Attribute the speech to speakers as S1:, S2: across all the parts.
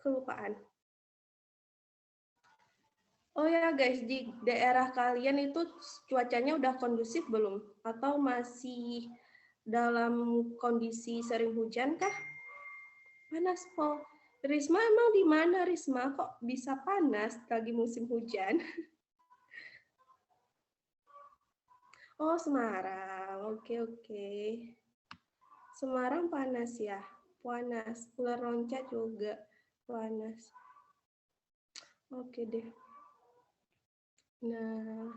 S1: kelupaan. Oh ya guys, di daerah kalian itu cuacanya udah kondusif belum? Atau masih dalam kondisi sering hujan kah? Panas kok. Risma emang di mana Risma? Kok bisa panas lagi musim hujan? Oh Semarang, oke. Semarang panas ya? Panas. Ular loncat juga panas. Oke deh. Nah,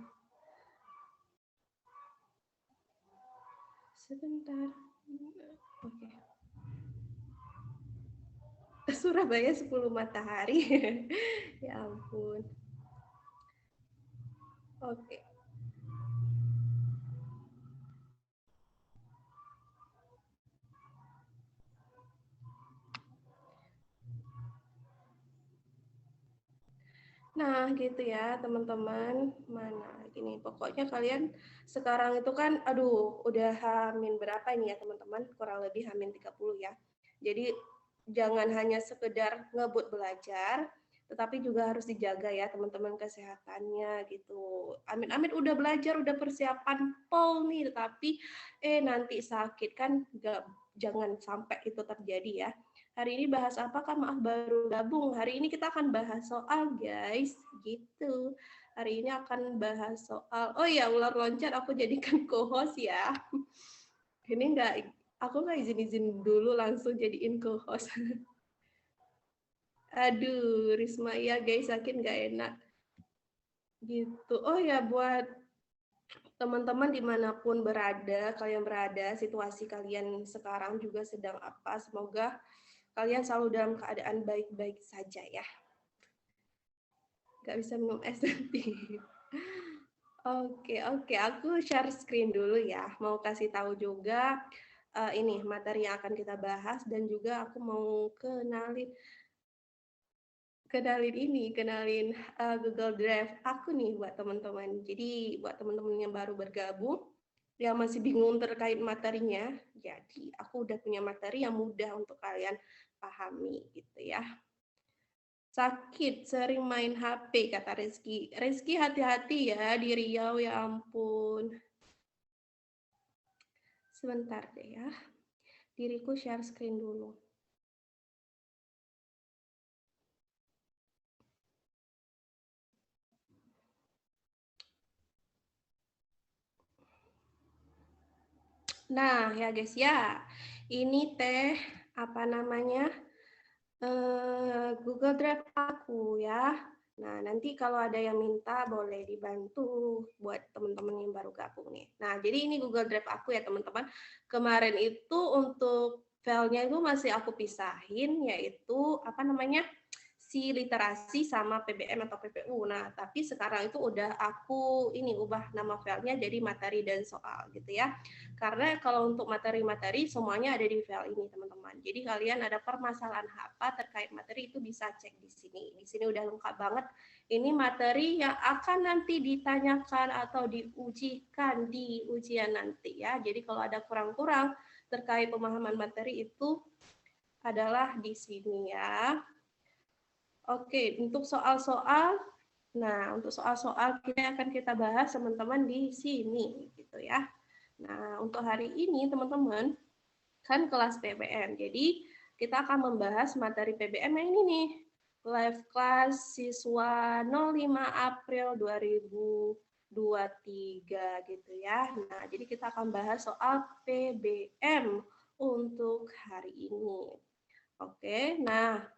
S1: sebentar. Oke. Surabaya 10 matahari. Ya ampun. Oke. Nah, gitu ya, teman-teman. Mana ini pokoknya kalian sekarang itu kan aduh, udah Hamin berapa ini ya, teman-teman? Kurang lebih Hamin 30 ya. Jadi jangan hanya sekedar ngebut belajar, tetapi juga harus dijaga ya, teman-teman, kesehatannya gitu. Amin-amin udah belajar, udah persiapan POL nih, tetapi nanti sakit kan jangan sampai itu terjadi ya. Hari ini bahas apa kan? Maaf baru gabung. Hari ini kita akan bahas soal guys, gitu. Hari ini akan bahas soal, oh ya ular loncat aku jadikan co-host ya. Ini aku nggak izin-izin dulu langsung jadiin co-host. Aduh, Risma ya guys, sakit nggak enak. Gitu. Oh ya buat teman-teman dimanapun berada, kalian berada, situasi kalian sekarang juga sedang apa? Semoga kalian selalu dalam keadaan baik-baik saja ya. Nggak bisa minum es nanti. Oke, aku share screen dulu ya. Mau kasih tahu juga ini materi yang akan kita bahas dan juga aku mau kenalin Google Drive aku nih buat teman-teman. Jadi buat teman-teman yang baru bergabung yang masih bingung terkait materinya, jadi aku udah punya materi yang mudah untuk kalian pahami gitu ya. Sakit, sering main HP, kata Rizky. Rizky hati-hati ya di Riau, ya ampun. Sebentar deh ya. Diriku share screen dulu. Nah ya guys ya, ini teh apa namanya Google Drive aku ya. Nah nanti kalau ada yang minta boleh dibantu buat teman-teman yang baru gabung nih. Nah jadi ini Google Drive aku ya teman-teman. Kemarin itu untuk filenya itu masih aku pisahin yaitu apa namanya si literasi sama PBM atau PPU. Nah, tapi sekarang itu udah aku ini ubah nama filenya jadi materi dan soal gitu ya. Karena kalau untuk materi-materi semuanya ada di file ini, teman-teman. Jadi kalian ada permasalahan apa terkait materi itu bisa cek di sini. Di sini udah lengkap banget. Ini materi yang akan nanti ditanyakan atau diujikan di ujian nanti ya. Jadi kalau ada kurang-kurang terkait pemahaman materi itu adalah di sini ya. Oke, untuk soal-soal, nah untuk soal-soal kita akan kita bahas teman-teman di sini gitu ya. Nah untuk hari ini teman-teman kan kelas PBM, jadi kita akan membahas materi PBM yang ini nih, live class siswa 05 April 2023 gitu ya. Nah jadi kita akan bahas soal PBM untuk hari ini. Oke, nah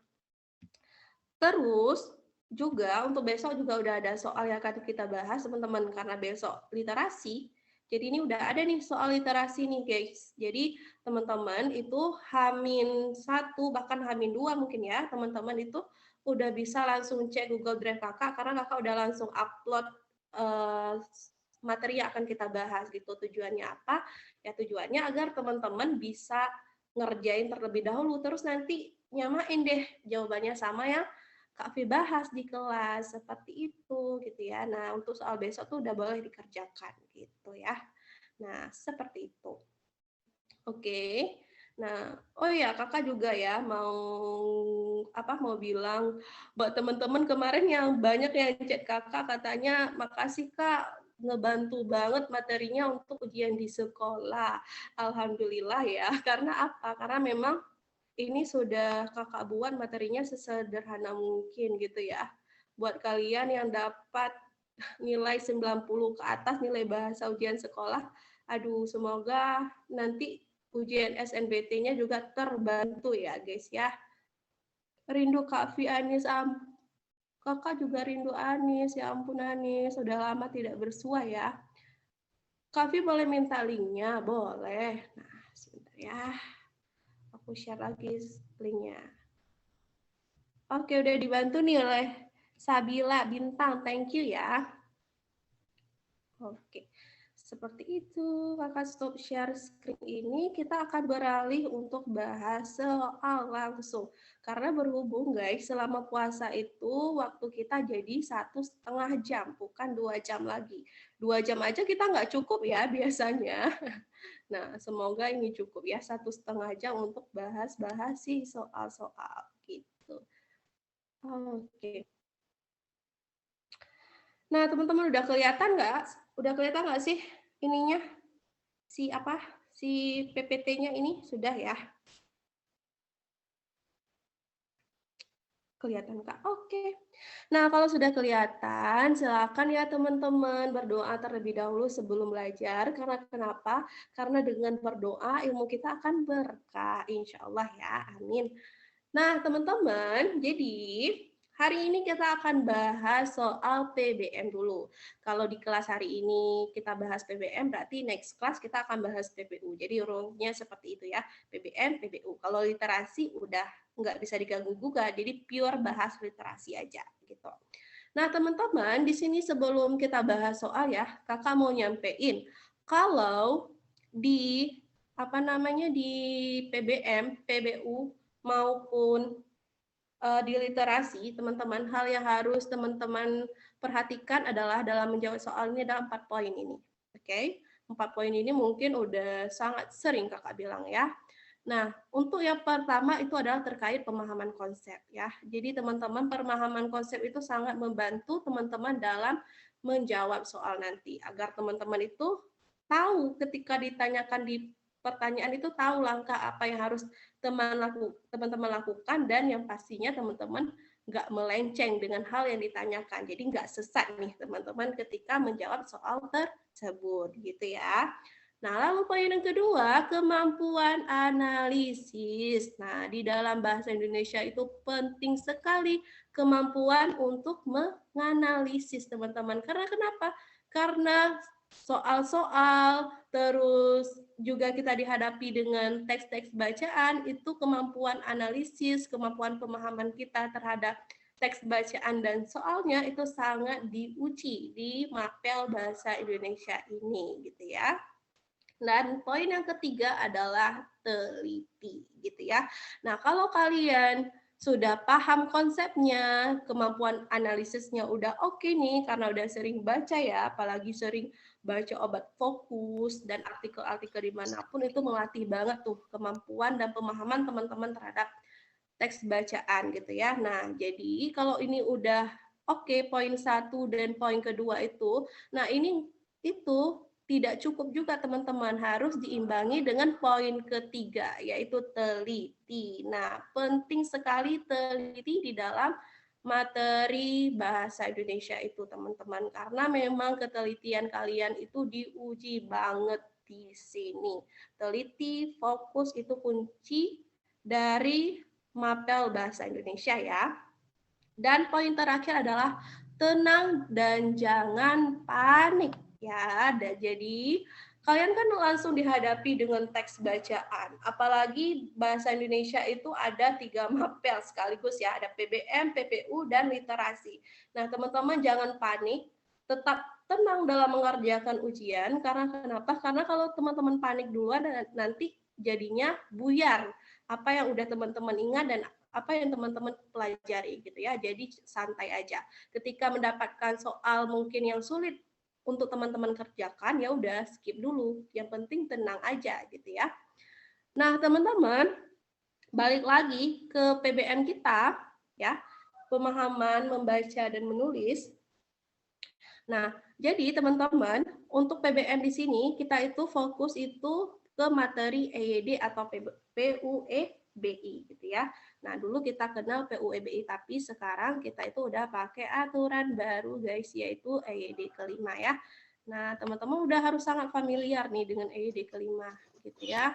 S1: terus juga untuk besok juga udah ada soal yang akan kita bahas teman-teman karena besok literasi. Jadi ini udah ada nih soal literasi nih guys. Jadi teman-teman itu H-1 bahkan H-2 mungkin ya teman-teman itu udah bisa langsung cek Google Drive kakak karena kakak udah langsung upload materi yang akan kita bahas gitu. Tujuannya apa? Ya tujuannya agar teman-teman bisa ngerjain terlebih dahulu terus nanti nyamain deh jawabannya sama yang Kak Vi bahas di kelas seperti itu gitu ya. Nah, untuk soal besok tuh udah boleh dikerjakan gitu ya. Nah, seperti itu. Oke. Nah, oh ya Kakak juga ya mau bilang buat teman-teman kemarin yang banyak yang chat Kakak katanya, "Makasih Kak, ngebantu banget materinya untuk ujian di sekolah." Alhamdulillah ya, karena apa? Karena memang ini sudah Kakak buat materinya sesederhana mungkin gitu ya. Buat kalian yang dapat nilai 90 ke atas nilai bahasa ujian sekolah, aduh semoga nanti ujian SNBT-nya juga terbantu ya guys ya. Rindu Kak Vi Anis, Kakak juga rindu Anis, ya ampun Anis, sudah lama tidak bersua ya. Kak Vi boleh minta linknya? Boleh. Nah, sebentar ya, aku share lagi linknya. Oke, udah dibantu nih oleh Sabila Bintang, thank you ya. Oke, seperti itu. Kakak stop share screen ini, kita akan beralih untuk bahas soal langsung. Karena berhubung guys, selama puasa itu waktu kita jadi 1,5 jam, bukan 2 jam lagi. 2 jam aja kita nggak cukup ya biasanya. Nah, semoga ini cukup ya 1,5 jam untuk bahas-bahas sih soal-soal gitu. Oke. Nah, teman-teman udah kelihatan nggak? Udah kelihatan nggak sih ininya? Si apa? Si PPT-nya ini sudah ya? Kelihatan Kak? Oke. Nah, kalau sudah kelihatan, silakan ya teman-teman berdoa terlebih dahulu sebelum belajar. Karena kenapa? Karena dengan berdoa ilmu kita akan berkah, insya Allah ya. Amin. Nah, teman-teman, jadi hari ini kita akan bahas soal PBM dulu. Kalau di kelas hari ini kita bahas PBM, berarti next class kita akan bahas PPU. Jadi rule-nya seperti itu ya, PBM, PPU. Kalau literasi udah nggak bisa diganggu-gugat, jadi pure bahas literasi aja gitu. Nah, teman-teman, di sini sebelum kita bahas soal ya, kakak mau nyampein kalau di di PBM, PBU maupun di literasi, teman-teman, hal yang harus teman-teman perhatikan adalah dalam menjawab soal ini adalah 4 poin ini. Oke, 4 poin ini mungkin udah sangat sering kakak bilang ya. Nah, untuk yang pertama itu adalah terkait pemahaman konsep ya. Jadi teman-teman pemahaman konsep itu sangat membantu teman-teman dalam menjawab soal nanti agar teman-teman itu tahu ketika ditanyakan di pertanyaan itu tahu langkah apa yang harus teman-teman lakukan dan yang pastinya teman-teman nggak melenceng dengan hal yang ditanyakan. Jadi nggak sesat nih teman-teman ketika menjawab soal tersebut gitu ya. Nah, lalu poin yang kedua, kemampuan analisis. Nah, di dalam bahasa Indonesia itu penting sekali kemampuan untuk menganalisis, teman-teman. Karena kenapa? Karena soal-soal, terus juga kita dihadapi dengan teks-teks bacaan, itu kemampuan analisis, kemampuan pemahaman kita terhadap teks bacaan dan soalnya itu sangat diuji di mapel bahasa Indonesia ini, gitu ya. Dan poin yang ketiga adalah teliti gitu ya. Nah, kalau kalian sudah paham konsepnya, kemampuan analisisnya udah oke nih karena udah sering baca ya, apalagi sering baca obat fokus dan artikel-artikel dimanapun itu melatih banget tuh kemampuan dan pemahaman teman-teman terhadap teks bacaan gitu ya. Nah, jadi kalau ini udah oke poin 1 dan poin kedua itu, nah ini itu tidak cukup juga teman-teman, harus diimbangi dengan poin ketiga yaitu teliti. Nah, penting sekali teliti di dalam materi bahasa Indonesia itu teman-teman karena memang ketelitian kalian itu diuji banget di sini. Teliti, fokus itu kunci dari mapel bahasa Indonesia ya. Dan poin terakhir adalah tenang dan jangan panik ya. Dan jadi kalian kan langsung dihadapi dengan teks bacaan. Apalagi bahasa Indonesia itu ada 3 mapel sekaligus ya, ada PBM, PPU, dan literasi. Nah, teman-teman jangan panik, tetap tenang dalam mengerjakan ujian. Karena kenapa? Karena kalau teman-teman panik duluan nanti jadinya buyar apa yang udah teman-teman ingat dan apa yang teman-teman pelajari gitu ya. Jadi santai aja. Ketika mendapatkan soal mungkin yang sulit untuk teman-teman kerjakan, ya udah skip dulu. Yang penting tenang aja gitu ya. Nah, teman-teman, balik lagi ke PBM kita, ya, pemahaman membaca dan menulis. Nah, jadi teman-teman, untuk PBM di sini kita itu fokus itu ke materi EYD atau PUEBI gitu ya. Nah, dulu kita kenal PUEBI, tapi sekarang kita itu udah pakai aturan baru guys, yaitu EYD kelima ya. Nah, teman-teman udah harus sangat familiar nih dengan EYD kelima gitu ya.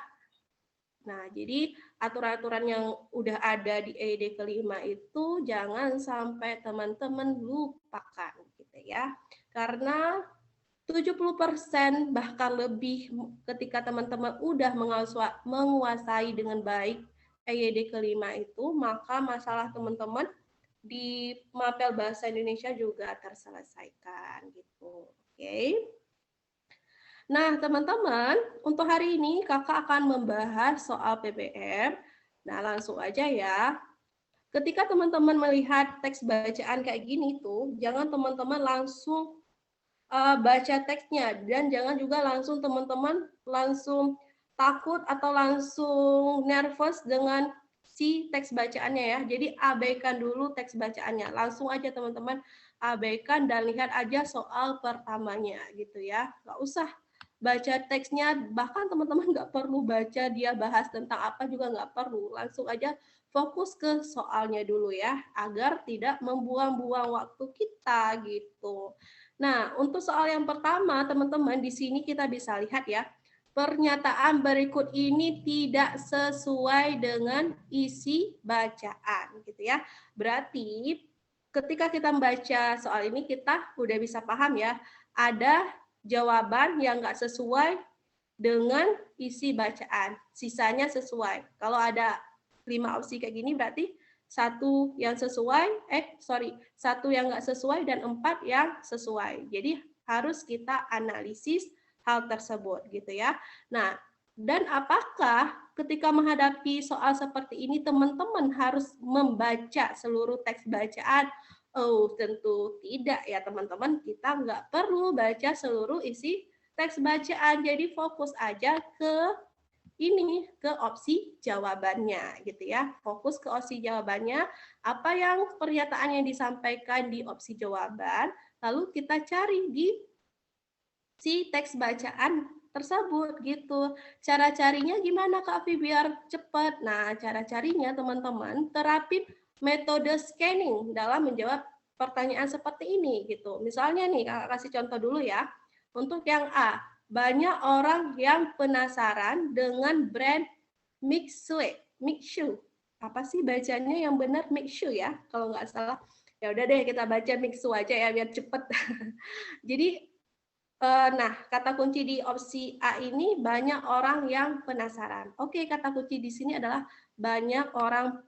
S1: Nah, jadi aturan-aturan yang udah ada di EYD kelima itu jangan sampai teman-teman lupakan gitu ya. Karena 70% bahkan lebih ketika teman-teman udah menguasai dengan baik EYD kelima itu, maka masalah teman-teman di mapel bahasa Indonesia juga terselesaikan gitu. Oke. Nah, teman-teman, untuk hari ini kakak akan membahas soal PBM. Nah, langsung aja ya. Ketika teman-teman melihat teks bacaan kayak gini tuh, jangan teman-teman langsung baca teksnya dan jangan juga langsung teman-teman langsung takut atau langsung nervous dengan si teks bacaannya ya. Jadi abaikan dulu teks bacaannya. Langsung aja teman-teman abaikan dan lihat aja soal pertamanya gitu ya. Nggak usah baca teksnya, bahkan teman-teman nggak perlu baca dia bahas tentang apa juga nggak perlu. Langsung aja fokus ke soalnya dulu ya, agar tidak membuang-buang waktu kita gitu. Nah, untuk soal yang pertama, teman-teman, di sini kita bisa lihat ya, pernyataan berikut ini tidak sesuai dengan isi bacaan, gitu ya. Berarti ketika kita membaca soal ini, kita udah bisa paham ya, ada jawaban yang nggak sesuai dengan isi bacaan, sisanya sesuai. Kalau ada 5 opsi kayak gini berarti satu yang sesuai, satu yang nggak sesuai dan 4 yang sesuai. Jadi harus kita analisis hal tersebut gitu ya. Nah, dan apakah ketika menghadapi soal seperti ini teman-teman harus membaca seluruh teks bacaan? Oh, tentu tidak ya teman-teman. Kita nggak perlu baca seluruh isi teks bacaan. Jadi fokus aja ke ini, ke opsi jawabannya gitu ya. Fokus ke opsi jawabannya, apa yang pernyataan yang disampaikan di opsi jawaban, lalu kita cari di si teks bacaan tersebut gitu. Cara carinya gimana Kak Afi biar cepat? Nah, cara carinya teman-teman terapin metode scanning dalam menjawab pertanyaan seperti ini gitu. Misalnya nih Kakak kasih contoh dulu ya. Untuk yang A, banyak orang yang penasaran dengan brand Mixu. Apa sih bacanya yang benar Mixu ya? Kalau nggak salah. Ya udah deh kita baca Mixu aja ya biar cepet. Jadi nah, kata kunci di opsi A ini banyak orang yang penasaran. Oke, kata kunci di sini adalah banyak orang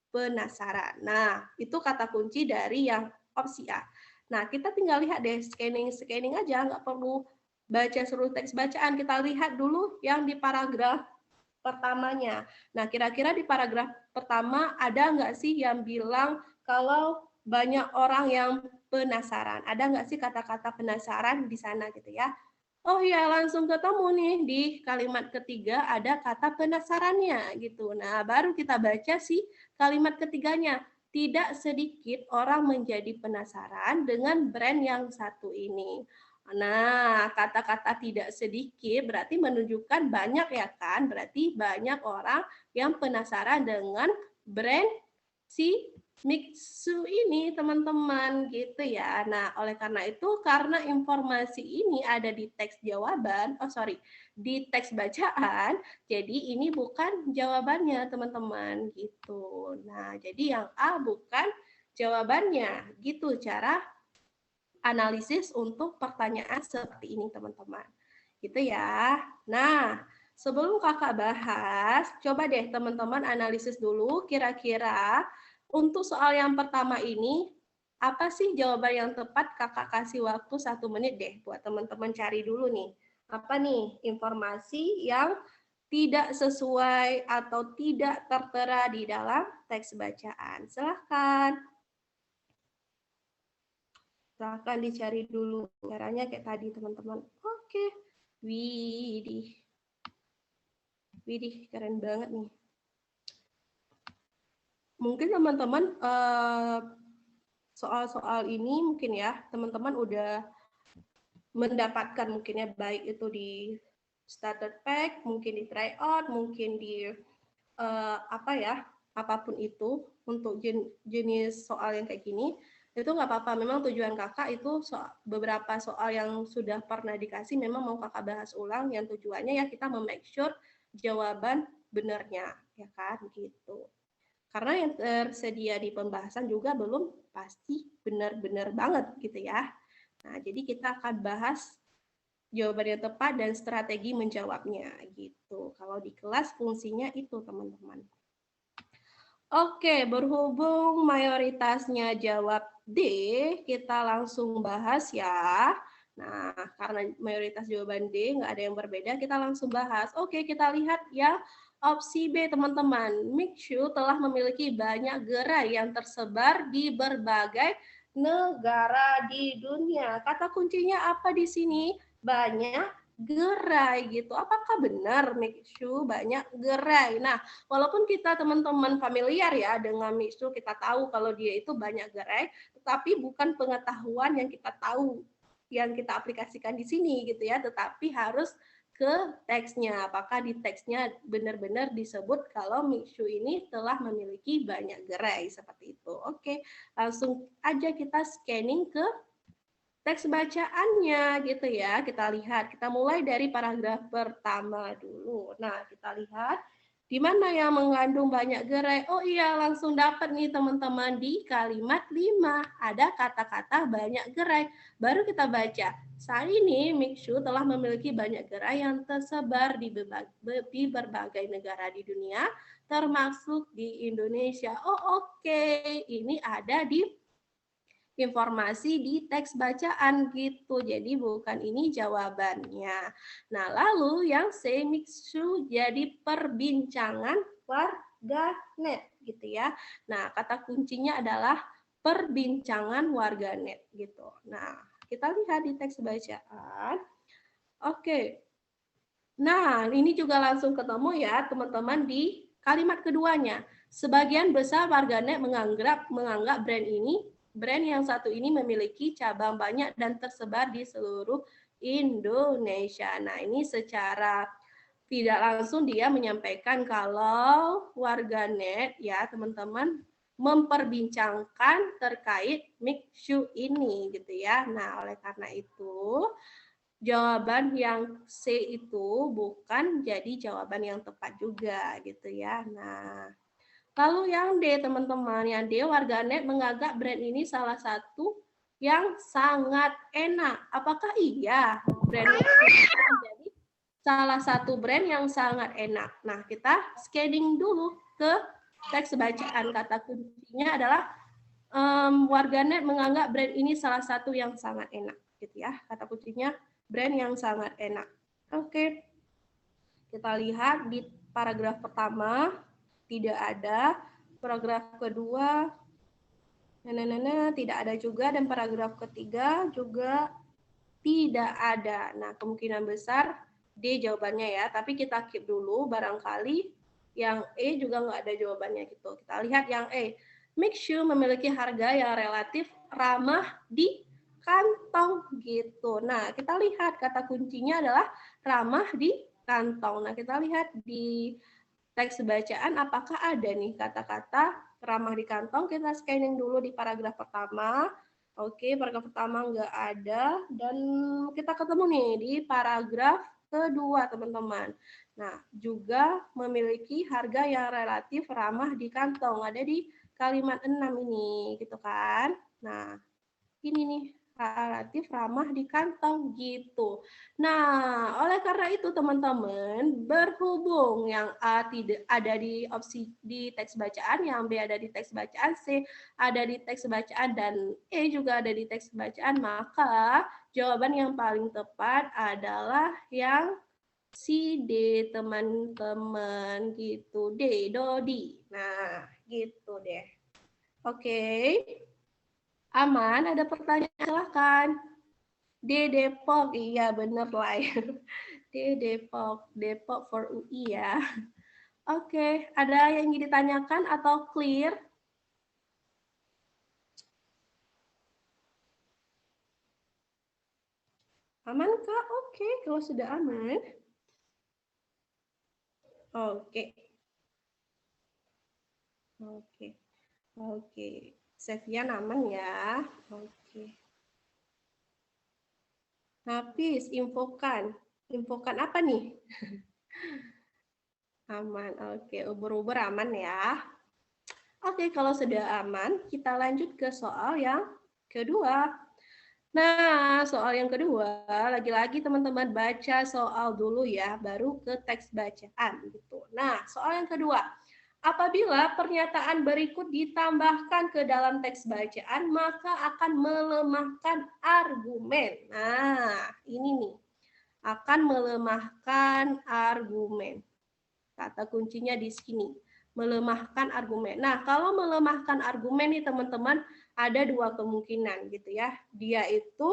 S1: penasaran. Nah, itu kata kunci dari yang opsi A. Nah, kita tinggal lihat deh scanning aja, nggak perlu baca seluruh teks bacaan. Kita lihat dulu yang di paragraf pertamanya. Nah, kira-kira di paragraf pertama ada nggak sih yang bilang kalau banyak orang yang penasaran? Ada nggak sih kata-kata penasaran di sana gitu ya? Oh ya, langsung ketemu nih di kalimat ketiga ada kata penasarannya gitu. Nah, baru kita baca sih kalimat ketiganya. Tidak sedikit orang menjadi penasaran dengan brand yang satu ini. Nah, kata-kata tidak sedikit berarti menunjukkan banyak ya kan? Berarti banyak orang yang penasaran dengan brand si Mixu ini teman-teman gitu ya. Nah, oleh karena itu karena informasi ini ada di teks jawaban, di teks bacaan, jadi ini bukan jawabannya teman-teman gitu. Nah, jadi yang A bukan jawabannya. Gitu cara analisis untuk pertanyaan seperti ini teman-teman. Gitu ya. Nah, sebelum kakak bahas, coba deh teman-teman analisis dulu kira-kira untuk soal yang pertama ini, apa sih jawaban yang tepat? Kakak kasih waktu 1 menit deh buat teman-teman cari dulu nih. Apa nih informasi yang tidak sesuai atau tidak tertera di dalam teks bacaan? Silahkan. Silahkan dicari dulu. Caranya kayak tadi teman-teman. Oke. Widih. Widih, keren banget nih. Mungkin teman-teman soal-soal ini mungkin ya teman-teman udah mendapatkan mungkin ya, baik itu di starter pack, mungkin di tryout, mungkin di apa ya, apapun itu untuk jenis soal yang kayak gini, itu nggak apa-apa. Memang tujuan kakak itu beberapa soal yang sudah pernah dikasih memang mau kakak bahas ulang, yang tujuannya ya kita make sure jawaban benernya, ya kan, gitu. Karena yang tersedia di pembahasan juga belum pasti benar-benar banget gitu ya. Nah, jadi kita akan bahas jawaban yang tepat dan strategi menjawabnya gitu. Kalau di kelas fungsinya itu, teman-teman. Oke, berhubung mayoritasnya jawab D, kita langsung bahas ya. Nah, karena mayoritas jawaban D, nggak ada yang berbeda, kita langsung bahas. Oke, kita lihat yang opsi B, teman-teman. Mikshu telah memiliki banyak gerai yang tersebar di berbagai negara di dunia. Kata kuncinya apa di sini? Banyak gerai gitu. Apakah benar Mikshu banyak gerai? Nah, walaupun kita teman-teman familiar ya dengan Mikshu, kita tahu kalau dia itu banyak gerai, tetapi bukan pengetahuan yang kita tahu, yang kita aplikasikan di sini gitu ya, tetapi harus ke teksnya. Apakah di teksnya benar-benar disebut kalau Mikshu ini telah memiliki banyak gerai seperti itu. Oke, langsung aja kita scanning ke teks bacaannya gitu ya. Kita lihat, kita mulai dari paragraf pertama dulu. Nah, kita lihat di mana yang mengandung banyak gerai. Oh iya, langsung dapat nih teman-teman di kalimat 5. Ada kata-kata banyak gerai. Baru kita baca. Saat ini Mikshu telah memiliki banyak gerai yang tersebar di berbagai negara di dunia, termasuk di Indonesia. Oh oke, ini ada di informasi di teks bacaan gitu. Jadi bukan ini jawabannya. Nah, lalu yang C Mikshu jadi perbincangan warganet gitu ya. Nah, kata kuncinya adalah perbincangan warganet gitu. Nah, kita lihat di teks bacaan. Oke. Nah, ini juga langsung ketemu ya teman-teman di kalimat keduanya. Sebagian besar warganet menganggap brand yang satu ini memiliki cabang banyak dan tersebar di seluruh Indonesia. Nah, ini secara tidak langsung dia menyampaikan kalau warganet ya teman-teman memperbincangkan terkait Mikshu ini gitu ya. Nah, oleh karena itu jawaban yang C itu bukan jadi jawaban yang tepat juga gitu ya. Nah, lalu yang D teman-teman, yang D warganet menganggap brand ini salah satu yang sangat enak. Apakah iya brand menjadi salah satu brand yang sangat enak? Nah, kita scanning dulu ke teks bacaan. Kata kuncinya adalah warganet menganggap brand ini salah satu yang sangat enak gitu ya. Kata kuncinya brand yang sangat enak. Oke. Kita lihat di paragraf pertama tidak ada, paragraf kedua tidak ada juga, dan paragraf ketiga juga tidak ada. Nah, kemungkinan besar D jawabannya ya, tapi kita keep dulu, barangkali yang E juga nggak ada jawabannya gitu. Kita lihat yang E. Mikshu memiliki harga yang relatif ramah di kantong gitu. Nah, kita lihat kata kuncinya adalah ramah di kantong. Nah, kita lihat di teks bacaan apakah ada nih kata-kata ramah di kantong. Kita scanning dulu di paragraf pertama. Oke, paragraf pertama nggak ada. Dan kita ketemu nih di paragraf kedua, teman-teman. Nah, juga memiliki harga yang relatif ramah di kantong. Ada di kalimat 6 ini, gitu kan. Nah, ini nih, relatif ramah di kantong gitu. Nah, oleh karena itu teman-teman, berhubung yang A tidak ada di opsi di teks bacaan, yang B ada di teks bacaan, C ada di teks bacaan, dan E juga ada di teks bacaan, maka jawaban yang paling tepat adalah yang si D, teman-teman gitu. D, Dodi. Nah, gitu deh. Oke. Aman, ada pertanyaan silahkan. D Depok, iya bener lah. D D Depok, Depok for UI ya. Oke, ada yang ingin ditanyakan atau clear? Aman Kak? Oke, kalau sudah aman. Oke. Oke. Oke. Sevian aman ya. Oke. Hafiz, infokan. Infokan apa nih? Aman. Oke, ubur-ubur aman ya. Oke, kalau sudah aman, kita lanjut ke soal yang kedua. Nah, soal yang kedua, lagi-lagi teman-teman baca soal dulu ya, baru ke teks bacaan gitu. Nah, soal yang kedua, apabila pernyataan berikut ditambahkan ke dalam teks bacaan, maka akan melemahkan argumen. Nah, ini nih, akan melemahkan argumen. Kata kuncinya di sini, melemahkan argumen. Nah, kalau melemahkan argumen nih teman-teman, ada dua kemungkinan gitu ya. Dia itu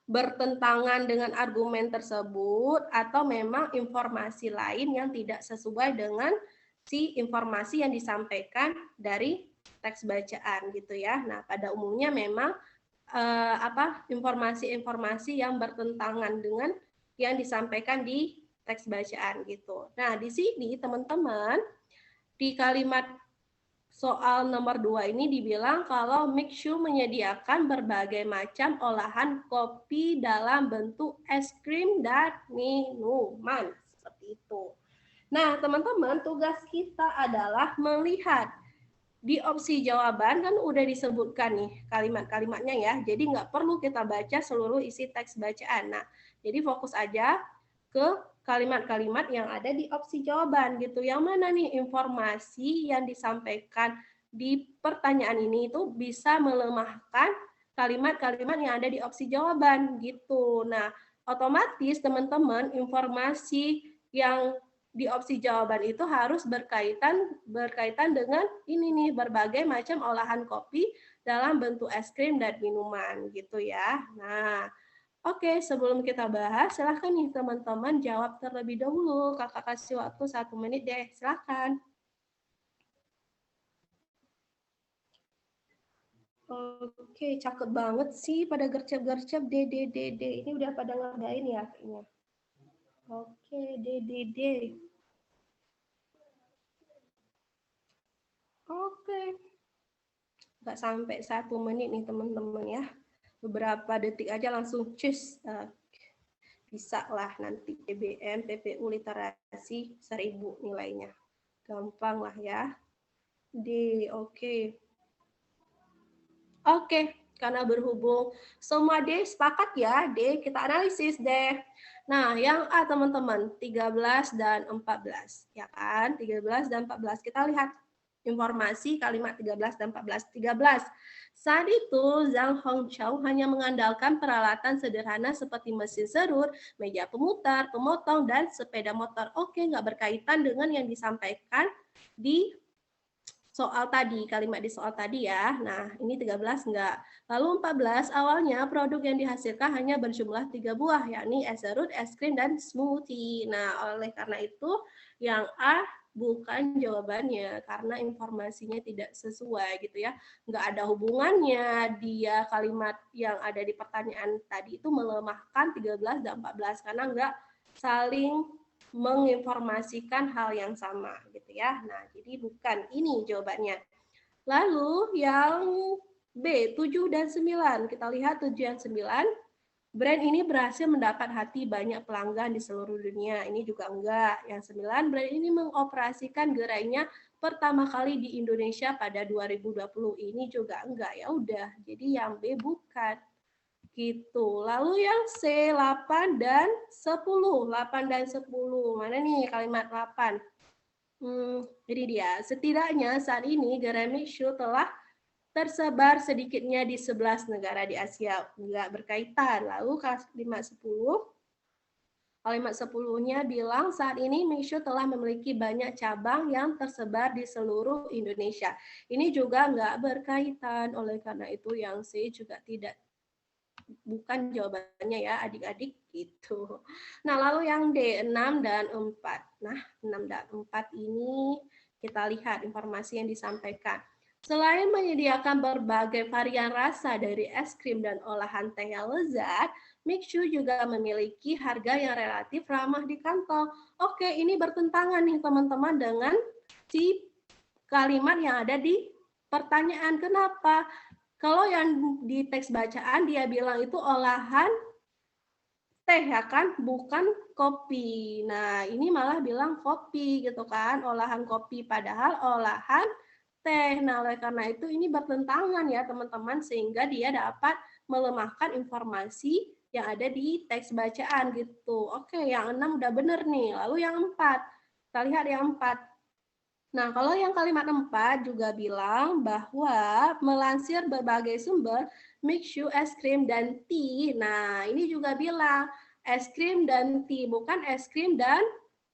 S1: bertentangan dengan argumen tersebut atau memang informasi lain yang tidak sesuai dengan si informasi yang disampaikan dari teks bacaan gitu ya. Nah, pada umumnya memang informasi-informasi yang bertentangan dengan yang disampaikan di teks bacaan gitu. Nah, di sini teman-teman di kalimat soal nomor 2 ini dibilang kalau Mixu menyediakan berbagai macam olahan kopi dalam bentuk es krim dan minuman. Seperti itu. Nah, teman-teman, tugas kita adalah melihat di opsi jawaban kan udah disebutkan nih kalimat-kalimatnya ya. Jadi nggak perlu kita baca seluruh isi teks bacaan. Nah, jadi fokus aja ke kalimat-kalimat yang ada di opsi jawaban gitu. Yang mana nih informasi yang disampaikan di pertanyaan ini itu bisa melemahkan kalimat-kalimat yang ada di opsi jawaban gitu. Nah, otomatis teman-teman informasi yang di opsi jawaban itu harus berkaitan dengan ini nih berbagai macam olahan kopi dalam bentuk es krim dan minuman gitu ya. Nah, oke, sebelum kita bahas, silahkan nih teman-teman jawab terlebih dahulu. Kakak kasih waktu 1 menit deh, silahkan. Oke, cakep banget sih pada gercep-gercep D. Ini udah pada ngerjain ya kayaknya. Oke, D. Oke. Nggak sampai 1 menit nih teman-teman ya. Beberapa detik aja langsung cus. Bisa lah nanti TBM, TPU literasi 1000 nilainya. Gampang lah ya. D, oke. Oke, karena berhubung semua D sepakat ya, D kita analisis deh. Nah, yang A teman-teman, 13 dan 14. Ya kan, 13 dan 14. Kita lihat informasi kalimat 13 dan 14. 13. Saat itu, Zhang Hongqiao hanya mengandalkan peralatan sederhana seperti mesin serut, meja pemutar, pemotong, dan sepeda motor. Oke, nggak berkaitan dengan yang disampaikan di soal tadi, kalimat di soal tadi ya. Nah, ini 13 enggak. Lalu 14, awalnya produk yang dihasilkan hanya berjumlah 3 buah, yakni es serut, es krim, dan smoothie. Nah, oleh karena itu, yang A bukan jawabannya, karena informasinya tidak sesuai gitu ya. Enggak ada hubungannya dia kalimat yang ada di pertanyaan tadi itu melemahkan 13 dan 14, karena enggak saling menginformasikan hal yang sama gitu ya. Nah, jadi bukan ini jawabannya. Lalu yang B, 7 dan 9. Kita lihat 7 dan 9. Brand ini berhasil mendapat hati banyak pelanggan di seluruh dunia. Ini juga enggak. Yang 9, brand ini mengoperasikan gerainya pertama kali di Indonesia pada 2020. Ini juga enggak. Ya udah. Jadi yang B bukan. Gitu. Lalu yang C, 8 dan 10. 8 dan 10. Mana nih kalimat 8? Ini dia. Setidaknya saat ini gerai Mixu telah tersebar sedikitnya di 11 negara di Asia. Enggak berkaitan. Lalu kalimat 10. Kalimat 10-nya bilang saat ini Mixu telah memiliki banyak cabang yang tersebar di seluruh Indonesia. Ini juga enggak berkaitan. Oleh karena itu yang C juga tidak bukan jawabannya ya adik-adik gitu. Nah, lalu yang D, 6 dan 4. Nah, 6 dan 4 ini kita lihat informasi yang disampaikan. Selain menyediakan berbagai varian rasa dari es krim dan olahan teh yang lezat, Mixu juga memiliki harga yang relatif ramah di kantong. Oke, ini bertentangan nih teman-teman dengan si kalimat yang ada di pertanyaan. Kenapa? Kalau yang di teks bacaan dia bilang itu olahan teh ya kan, bukan kopi. Nah, ini malah bilang kopi gitu kan, olahan kopi padahal olahan teh. Nah, oleh karena itu ini bertentangan ya teman-teman sehingga dia dapat melemahkan informasi yang ada di teks bacaan gitu. Oke, yang 6 udah bener nih. Lalu yang 4. Kita lihat yang 4. Nah, kalau yang kalimat 4 juga bilang bahwa melansir berbagai sumber, mixu es krim dan tea. Nah, ini juga bilang es krim dan tea, bukan es krim dan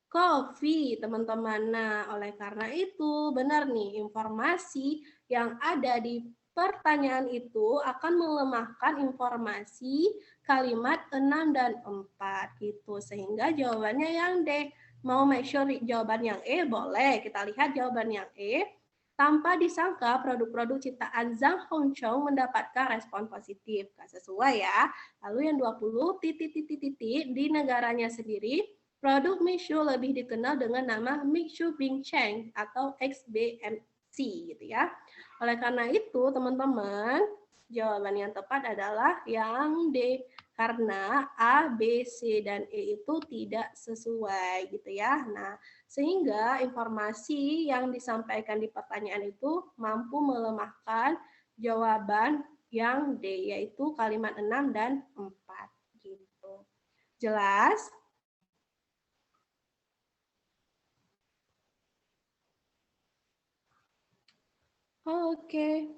S1: kopi, teman-teman. Nah, oleh karena itu, benar nih, informasi yang ada di pertanyaan itu akan melemahkan informasi kalimat 6 dan 4 gitu. Sehingga jawabannya yang D. Mau make sure jawaban yang E? Boleh. Kita lihat jawaban yang E. Tanpa disangka, produk-produk ciptaan Zhang Hongchong mendapatkan respon positif. Gak sesuai ya. Lalu yang 20, titik di negaranya sendiri, produk Mixu lebih dikenal dengan nama Mixu Bingcheng atau XBMC gitu ya. Oleh karena itu, teman-teman, jawaban yang tepat adalah yang D. Karena A, B, C, dan E itu tidak sesuai gitu ya. Nah, sehingga informasi yang disampaikan di pertanyaan itu mampu melemahkan jawaban yang D, yaitu kalimat 6 dan 4. Gitu. Jelas? Oke.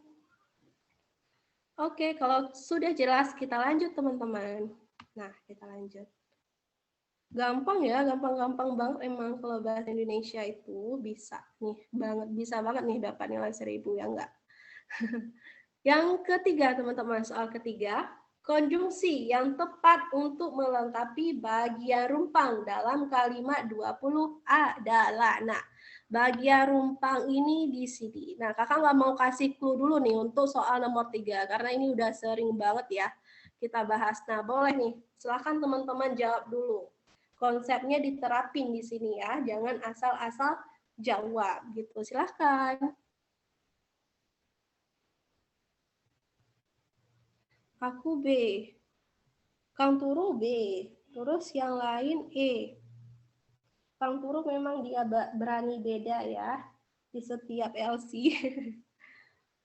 S1: Oke, kalau sudah jelas kita lanjut teman-teman. Nah, kita lanjut. Gampang ya, gampang-gampang banget emang kalau bahasa Indonesia itu bisa nih banget, bisa banget nih dapat nilai 1000 ya enggak? Yang ketiga teman-teman, soal ketiga, konjungsi yang tepat untuk melengkapi bagian rumpang dalam kalimat 20 adalah. Nah, bagian rumpang ini di sini. Nah, kakak nggak mau kasih clue dulu nih untuk soal nomor 3, karena ini udah sering banget ya kita bahas. Nah, boleh nih, silahkan teman-teman jawab dulu. Konsepnya diterapin di sini ya, jangan asal-asal jawab gitu. Silahkan. Aku B. Kang Turu B. Terus yang lain E. Kang Turu memang dia berani beda ya di setiap LC.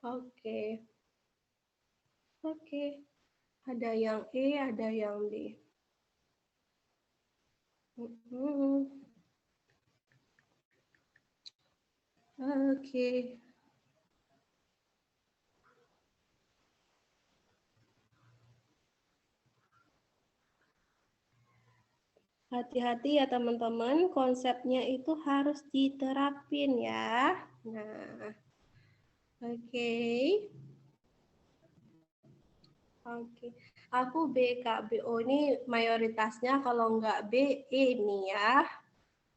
S1: Oke. Oke. Ada yang E, ada yang D. Oke. Hati-hati ya teman-teman, konsepnya itu harus diterapin ya. Nah, oke. Oke. Aku B, Kak. BO ini mayoritasnya kalau nggak B, E nih ya.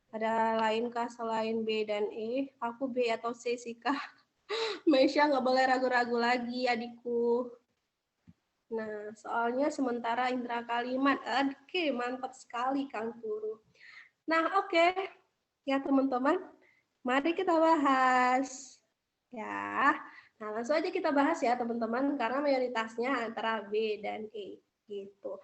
S1: Ada lainkah selain B dan E? Aku B atau C sih, Kak. Mesya nggak boleh ragu-ragu lagi, adikku. Nah, soalnya sementara indera kalimat. Oke, mantap sekali, Kang Guru. Nah, oke. Ya, teman-teman. Mari kita bahas. Ya. Nah, langsung aja kita bahas ya, teman-teman. Karena mayoritasnya antara B dan E. Gitu.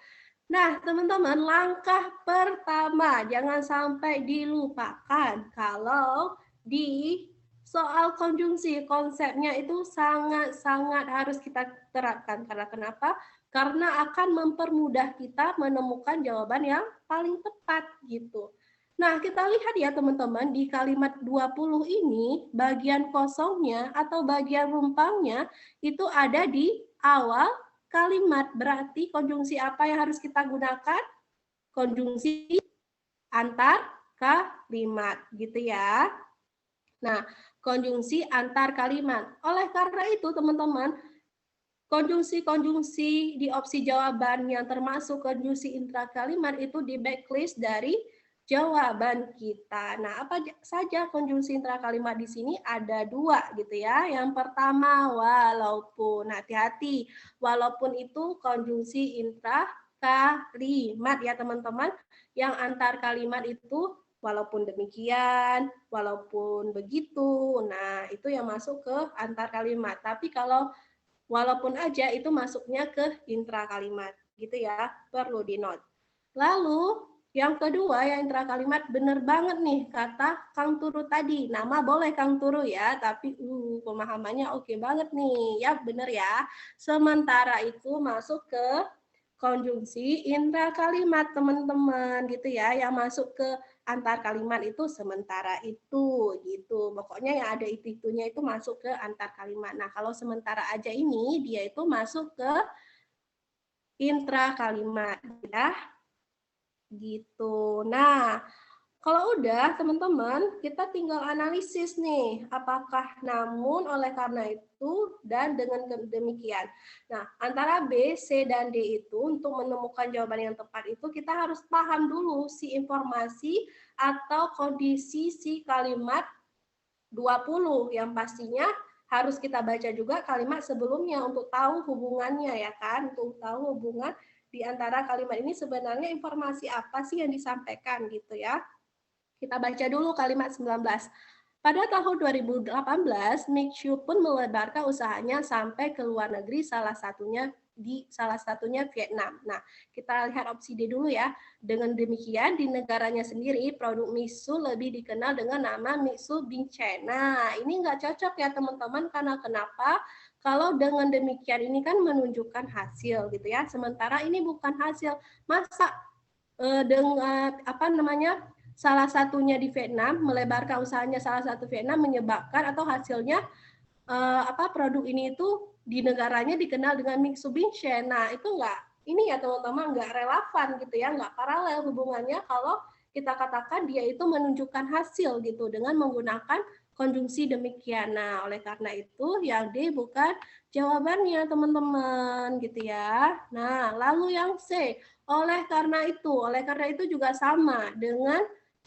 S1: Nah, teman-teman, langkah pertama jangan sampai dilupakan kalau di soal konjungsi konsepnya itu sangat-sangat harus kita terapkan. Karena kenapa? Karena akan mempermudah kita menemukan jawaban yang paling tepat gitu. Nah, kita lihat ya teman-teman di kalimat 20 ini bagian kosongnya atau bagian rumpangnya itu ada di awal kalimat. Berarti konjungsi apa yang harus kita gunakan? Konjungsi antar kalimat gitu ya. Nah, konjungsi antar kalimat. Oleh karena itu teman-teman, konjungsi-konjungsi di opsi jawaban yang termasuk konjungsi intrakalimat itu di backlist dari jawaban kita. Nah, apa saja konjungsi intrakalimat di sini? Ada 2 gitu ya. Yang pertama, walaupun. Nah, hati-hati. Walaupun itu konjungsi intrakalimat ya, teman-teman. Yang antar kalimat itu walaupun demikian, walaupun begitu. Nah, itu yang masuk ke antar kalimat. Tapi kalau walaupun aja itu masuknya ke intra kalimat, gitu ya, perlu di note. Lalu yang kedua, yang intra kalimat bener banget nih kata Kang Turu tadi. Nama boleh Kang Turu ya, tapi pemahamannya oke banget nih. Ya bener ya. Sementara itu masuk ke konjungsi intra kalimat teman-teman gitu ya, yang masuk ke antar kalimat itu sementara itu gitu. Pokoknya yang ada itu-itunya itu masuk ke antar kalimat. Nah, kalau sementara aja ini dia itu masuk ke intra kalimat ya. Gitu. Nah, kalau udah teman-teman, kita tinggal analisis nih, apakah namun, oleh karena itu, dan dengan demikian. Nah, antara B, C, dan D itu untuk menemukan jawaban yang tepat itu kita harus paham dulu si informasi atau kondisi si kalimat 20 yang pastinya harus kita baca juga kalimat sebelumnya untuk tahu hubungannya ya kan, untuk tahu hubungan di antara kalimat ini sebenarnya informasi apa sih yang disampaikan gitu ya. Kita baca dulu kalimat 19. Pada tahun 2018, Mixiu pun melebarkan usahanya sampai ke luar negeri, salah satunya Vietnam. Nah, kita lihat opsi D dulu ya. Dengan demikian, di negaranya sendiri, produk Mixu lebih dikenal dengan nama Mixu Bingchen. Nah, ini nggak cocok ya teman-teman, karena kenapa? Kalau dengan demikian ini kan menunjukkan hasil gitu ya. Sementara ini bukan hasil. Masa dengan apa namanya? Salah satunya di Vietnam, melebarkan usahanya salah satu Vietnam menyebabkan atau hasilnya produk ini itu di negaranya dikenal dengan Mitsubishi. Nah, itu ini ya teman-teman nggak relevan gitu ya, nggak paralel hubungannya kalau kita katakan dia itu menunjukkan hasil gitu dengan menggunakan konjungsi demikian. Nah, oleh karena itu yang D bukan jawabannya teman-teman gitu ya. Nah, lalu yang C, oleh karena itu juga sama dengan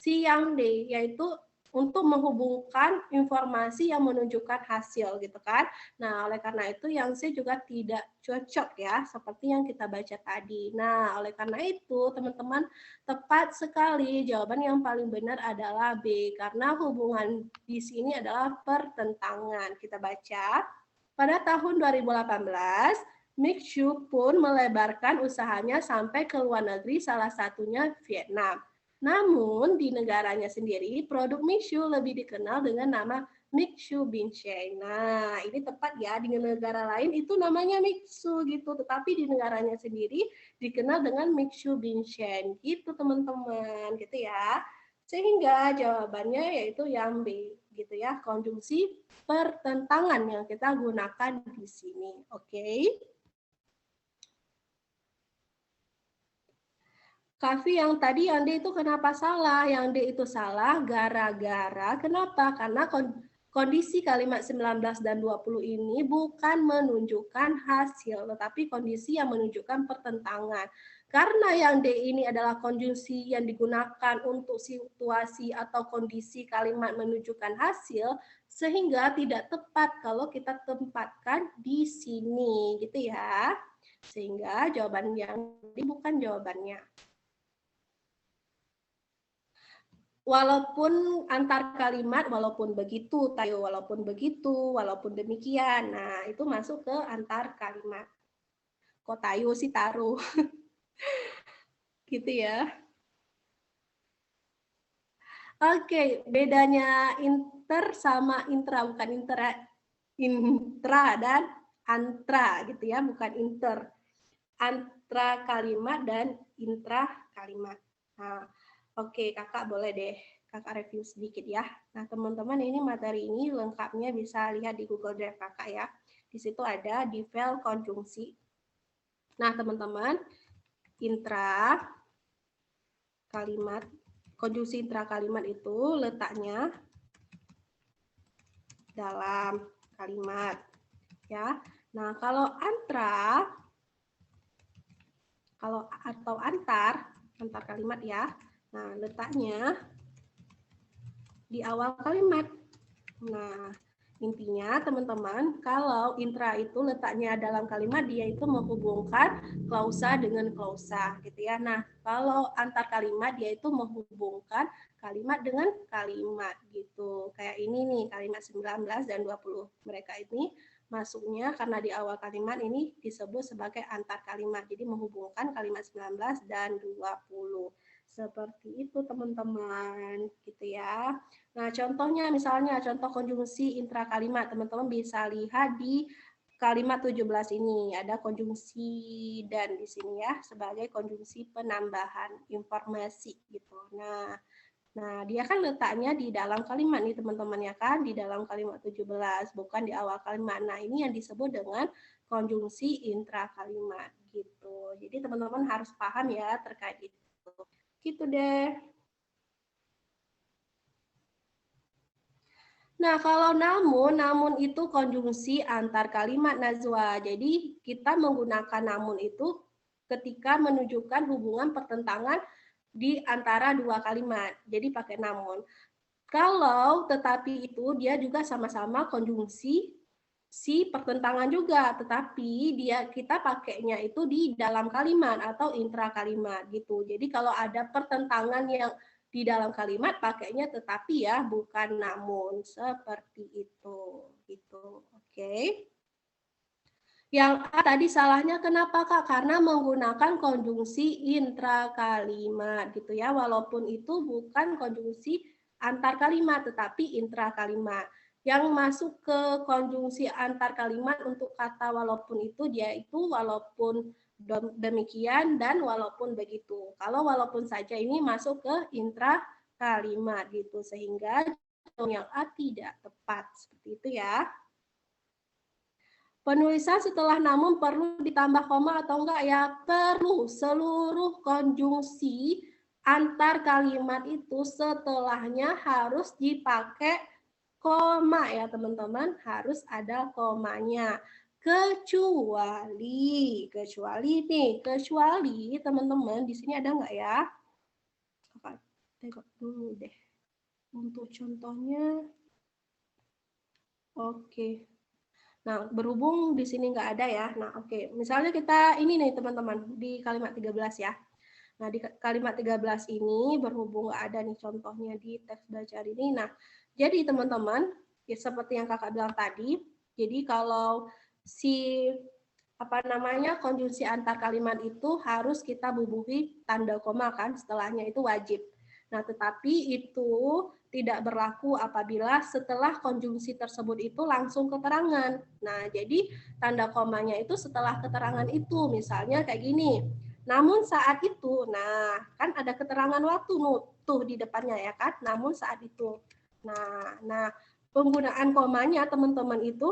S1: si yang D, yaitu untuk menghubungkan informasi yang menunjukkan hasil gitu kan. Nah, oleh karena itu yang C juga tidak cocok ya, seperti yang kita baca tadi. Nah, oleh karena itu teman-teman tepat sekali jawaban yang paling benar adalah B, karena hubungan di sini adalah pertentangan. Kita baca, pada tahun 2018, Mixiu pun melebarkan usahanya sampai ke luar negeri, salah satunya Vietnam. Namun di negaranya sendiri, produk Mixiu lebih dikenal dengan nama Mixiu Bingchen. Nah, ini tepat ya, di negara lain itu namanya Mixiu gitu, tetapi di negaranya sendiri dikenal dengan Mixiu Bingchen. Gitu teman-teman, gitu ya. Sehingga jawabannya yaitu yang B, gitu ya, konjungsi pertentangan yang kita gunakan di sini. Oke. Kavi yang tadi yang D itu kenapa salah? Yang D itu salah gara-gara kenapa? Karena kondisi kalimat 19 dan 20 ini bukan menunjukkan hasil, tetapi kondisi yang menunjukkan pertentangan. Karena yang D ini adalah konjungsi yang digunakan untuk situasi atau kondisi kalimat menunjukkan hasil, sehingga tidak tepat kalau kita tempatkan di sini, gitu ya. Sehingga jawaban yang D bukan jawabannya. Walaupun antar kalimat, walaupun begitu, tayo, walaupun begitu, walaupun demikian. Nah, itu masuk ke antar kalimat. Kok tayo sih taruh. Gitu ya. Oke, bedanya inter sama intra, bukan intra dan antra gitu ya, bukan inter. Antra kalimat dan intra kalimat. Nah, oke, kakak boleh deh kakak review sedikit ya. Nah, teman-teman ini materi ini lengkapnya bisa lihat di Google Drive kakak ya. Di situ ada di file konjungsi. Nah, teman-teman, intra kalimat, konjungsi intra kalimat itu letaknya dalam kalimat ya. Nah, kalau atau antar kalimat ya. Nah, letaknya di awal kalimat. Nah, intinya teman-teman, kalau intra itu letaknya dalam kalimat, dia itu menghubungkan klausa dengan klausa gitu ya. Nah, kalau antar kalimat dia itu menghubungkan kalimat dengan kalimat gitu. Kayak ini nih, kalimat 19 dan 20. Mereka ini masuknya karena di awal kalimat ini disebut sebagai antar kalimat. Jadi menghubungkan kalimat 19 dan 20. Seperti itu teman-teman, gitu ya. Nah, contohnya misalnya contoh konjungsi intra kalimat, teman-teman bisa lihat di kalimat 17 ini ada konjungsi dan di sini ya sebagai konjungsi penambahan informasi gitu. Nah, dia kan letaknya di dalam kalimat nih teman-teman ya kan, di dalam kalimat 17 bukan di awal kalimat. Nah, ini yang disebut dengan konjungsi intra kalimat gitu. Jadi teman-teman harus paham ya terkait itu. Gitu deh. Nah, kalau namun itu konjungsi antar kalimat Najwa. Jadi kita menggunakan namun itu ketika menunjukkan hubungan pertentangan di antara dua kalimat. Jadi pakai namun. Kalau tetapi itu dia juga sama-sama konjungsi si pertentangan juga, tetapi kita pakainya itu di dalam kalimat atau intra kalimat gitu. Jadi kalau ada pertentangan yang di dalam kalimat pakainya tetapi ya, bukan namun, seperti itu gitu. Oke. Yang A tadi salahnya kenapa Kak? Karena menggunakan konjungsi intrakalimat gitu ya, walaupun itu bukan konjungsi antar kalimat tetapi intrakalimat. Yang masuk ke konjungsi antar kalimat untuk kata walaupun itu dia itu walaupun demikian dan walaupun begitu. Kalau walaupun saja ini masuk ke intrakalimat gitu sehingga yang A tidak tepat seperti itu ya. Penulisan setelah namun perlu ditambah koma atau enggak ya? Perlu. Seluruh konjungsi antar kalimat itu setelahnya harus dipakai koma ya teman-teman. Harus ada komanya. Kecuali teman-teman di sini ada enggak ya? Tengok dulu deh. Untuk contohnya, oke. Nah, berhubung di sini nggak ada ya. Nah, oke. Misalnya kita ini nih teman-teman di kalimat 13 ya. Nah, di kalimat 13 ini berhubung nggak ada nih contohnya di teks belajar ini. Nah, jadi teman-teman, ya seperti yang kakak bilang tadi, jadi kalau si konjungsi antar kalimat itu harus kita bubuhi tanda koma kan, setelahnya itu wajib. Nah, tetapi itu tidak berlaku apabila setelah konjungsi tersebut itu langsung keterangan. Nah, jadi tanda komanya itu setelah keterangan itu, misalnya kayak gini. Namun saat itu, nah kan ada keterangan waktu tuh di depannya ya kan. Namun saat itu, nah penggunaan komanya teman-teman itu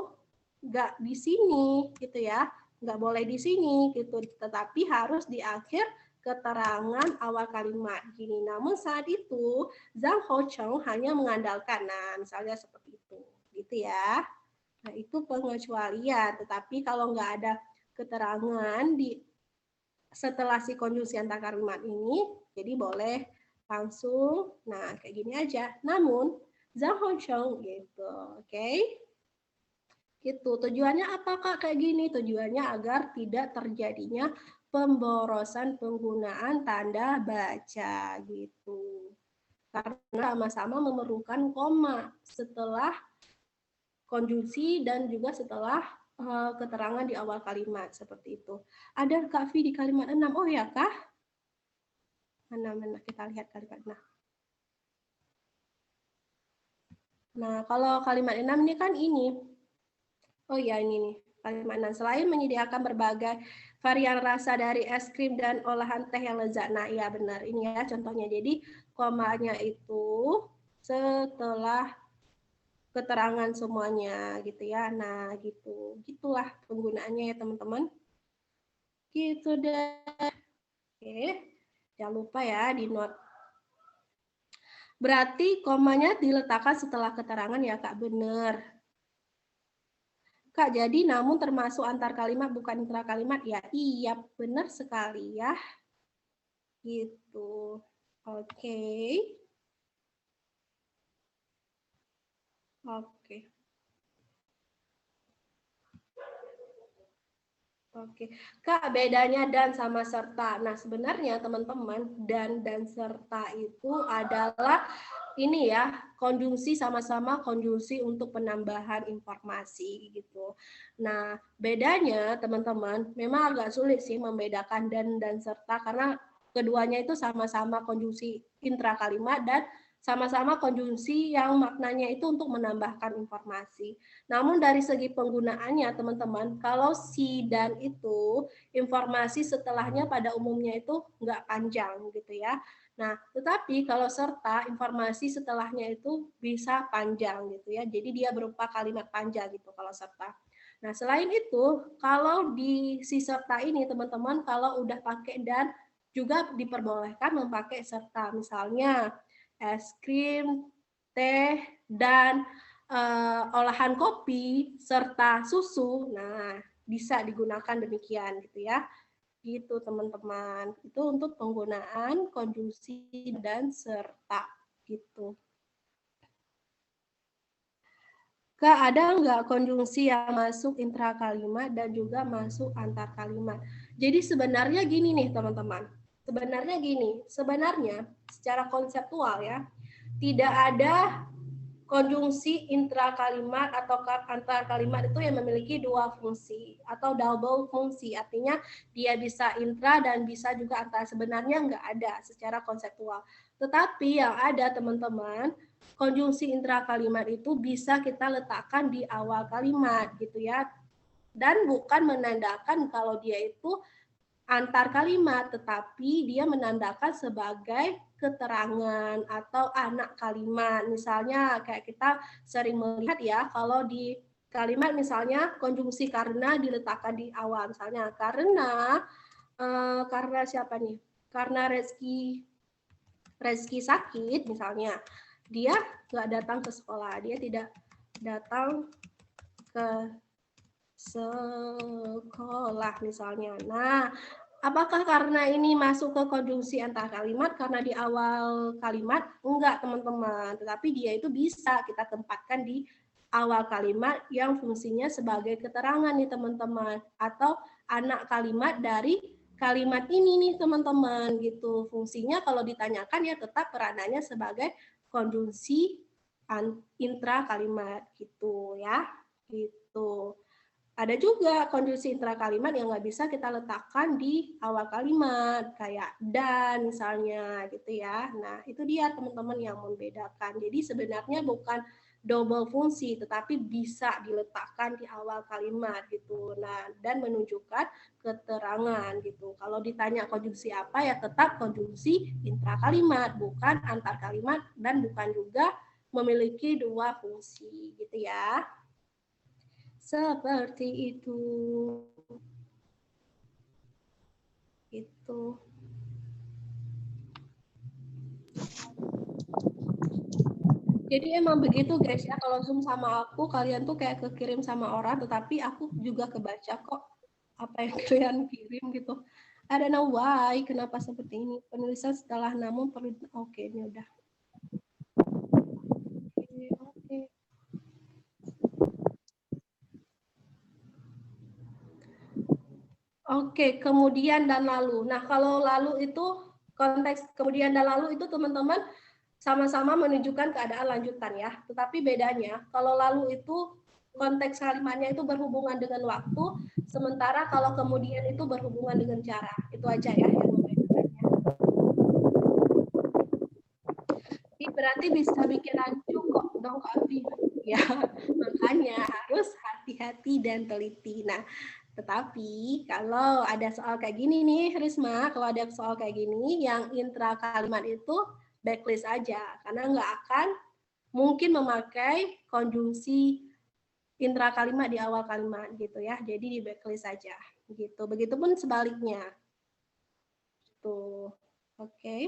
S1: nggak di sini gitu ya, nggak boleh di sini gitu, tetapi harus di akhir keterangan awal kalimat gini. Namun saat itu Zhang Houcheng hanya mengandalkan, nah misalnya seperti itu, gitu ya. Nah itu pengecualian, tetapi kalau nggak ada keterangan di setelah si konjungsi antar kalimat ini, jadi boleh langsung, nah kayak gini aja. Namun Zhang Houcheng gitu, oke? Gitu. Tujuannya apa Kak kayak gini? Tujuannya agar tidak terjadinya pemborosan penggunaan tanda baca gitu. Karena sama-sama memerlukan koma setelah konjungsi dan juga setelah keterangan di awal kalimat seperti itu. Ada Kak V di kalimat 6. Oh ya Kak? Mana kita lihat kalimat 6. Nah, kalau kalimat 6 ini kan ini. Oh ya, ini nih. Kalimat 6. Selain menyediakan berbagai varian rasa dari es krim dan olahan teh yang lezat. Nah, iya benar. Ini ya contohnya. Jadi, komanya itu setelah keterangan semuanya gitu ya. Nah, gitu. Gitulah penggunaannya ya, teman-teman. Gitu deh. Oke. Jangan lupa ya di note. Berarti komanya diletakkan setelah keterangan ya, Kak. Benar. Kak, jadi namun termasuk antar kalimat bukan intra kalimat ya? Iya, benar sekali ya. Gitu. Oke. Oke. Oke, Kak, bedanya dan sama serta. Nah, sebenarnya teman-teman, dan serta itu adalah ini ya, konjungsi sama-sama konjungsi untuk penambahan informasi gitu. Nah, bedanya teman-teman, memang agak sulit sih membedakan dan serta karena keduanya itu sama-sama konjungsi intra kalimat dan sama-sama konjungsi yang maknanya itu untuk menambahkan informasi. Namun dari segi penggunaannya teman-teman, kalau si dan itu informasi setelahnya pada umumnya itu nggak panjang gitu ya. Nah, tetapi kalau serta informasi setelahnya itu bisa panjang gitu ya. Jadi dia berupa kalimat panjang gitu kalau serta. Nah, selain itu, kalau di si serta ini teman-teman kalau udah pakai dan juga diperbolehkan memakai serta. Misalnya es krim, teh, dan olahan kopi serta susu. Nah, bisa digunakan demikian gitu ya. Gitu teman-teman. Itu untuk penggunaan konjungsi dan serta gitu. Kak, ada nggak konjungsi yang masuk intra kalimat dan juga masuk antar kalimat? Jadi sebenarnya gini nih teman-teman. Sebenarnya secara konseptual ya, tidak ada konjungsi intra kalimat atau antar kalimat itu yang memiliki dua fungsi atau double fungsi. Artinya dia bisa intra dan bisa juga antar. Sebenarnya nggak ada secara konseptual. Tetapi yang ada teman-teman, konjungsi intra kalimat itu bisa kita letakkan di awal kalimat gitu ya. Dan bukan menandakan kalau dia itu antar kalimat, tetapi dia menandakan sebagai keterangan atau anak kalimat. Misalnya kayak kita sering melihat ya, kalau di kalimat misalnya konjungsi karena diletakkan di awal. Misalnya karena siapa nih? Karena Rezeki sakit misalnya, dia nggak datang ke sekolah, dia tidak datang ke sekolah misalnya. Nah, apakah karena ini masuk ke konjungsi antar kalimat karena di awal kalimat? Enggak, teman-teman. Tetapi dia itu bisa kita tempatkan di awal kalimat yang fungsinya sebagai keterangan nih, teman-teman. Atau anak kalimat dari kalimat ini nih, teman-teman. Gitu. Fungsinya kalau ditanyakan ya tetap peranannya sebagai konjungsi intra kalimat gitu ya. Gitu. Ada juga konjungsi intrakalimat yang nggak bisa kita letakkan di awal kalimat, kayak dan misalnya gitu ya. Nah, itu dia teman-teman yang membedakan. Jadi sebenarnya bukan double fungsi, tetapi bisa diletakkan di awal kalimat gitu. Nah, dan menunjukkan keterangan gitu. Kalau ditanya konjungsi apa ya tetap konjungsi intrakalimat, bukan antar kalimat dan bukan juga memiliki dua fungsi gitu ya. Seperti itu. Itu. Jadi emang begitu guys ya, kalau Zoom sama aku, kalian tuh kayak kekirim sama orang, tetapi aku juga kebaca kok apa yang kalian kirim gitu. I don't know why, kenapa seperti ini. Penulisan setelah namun perlu, oke ini udah. Oke. Oke, kemudian dan lalu. Nah, kalau lalu itu konteks kemudian dan lalu itu teman-teman sama-sama menunjukkan keadaan lanjutan ya. Tetapi bedanya kalau lalu itu konteks kalimatnya itu berhubungan dengan waktu, sementara kalau kemudian itu berhubungan dengan cara. Itu aja ya yang membedakannya. Ini berarti bisa bikin rancu kok dong Kak Afi. Ya, makanya harus hati-hati dan teliti. Nah, tetapi kalau ada soal kayak gini nih, Risma, kalau ada soal kayak gini, yang intra kalimat itu backlist aja, karena nggak akan mungkin memakai konjungsi intra kalimat di awal kalimat gitu ya. Jadi di backlist saja gitu. Begitupun sebaliknya. Tuh. Oke. Okay.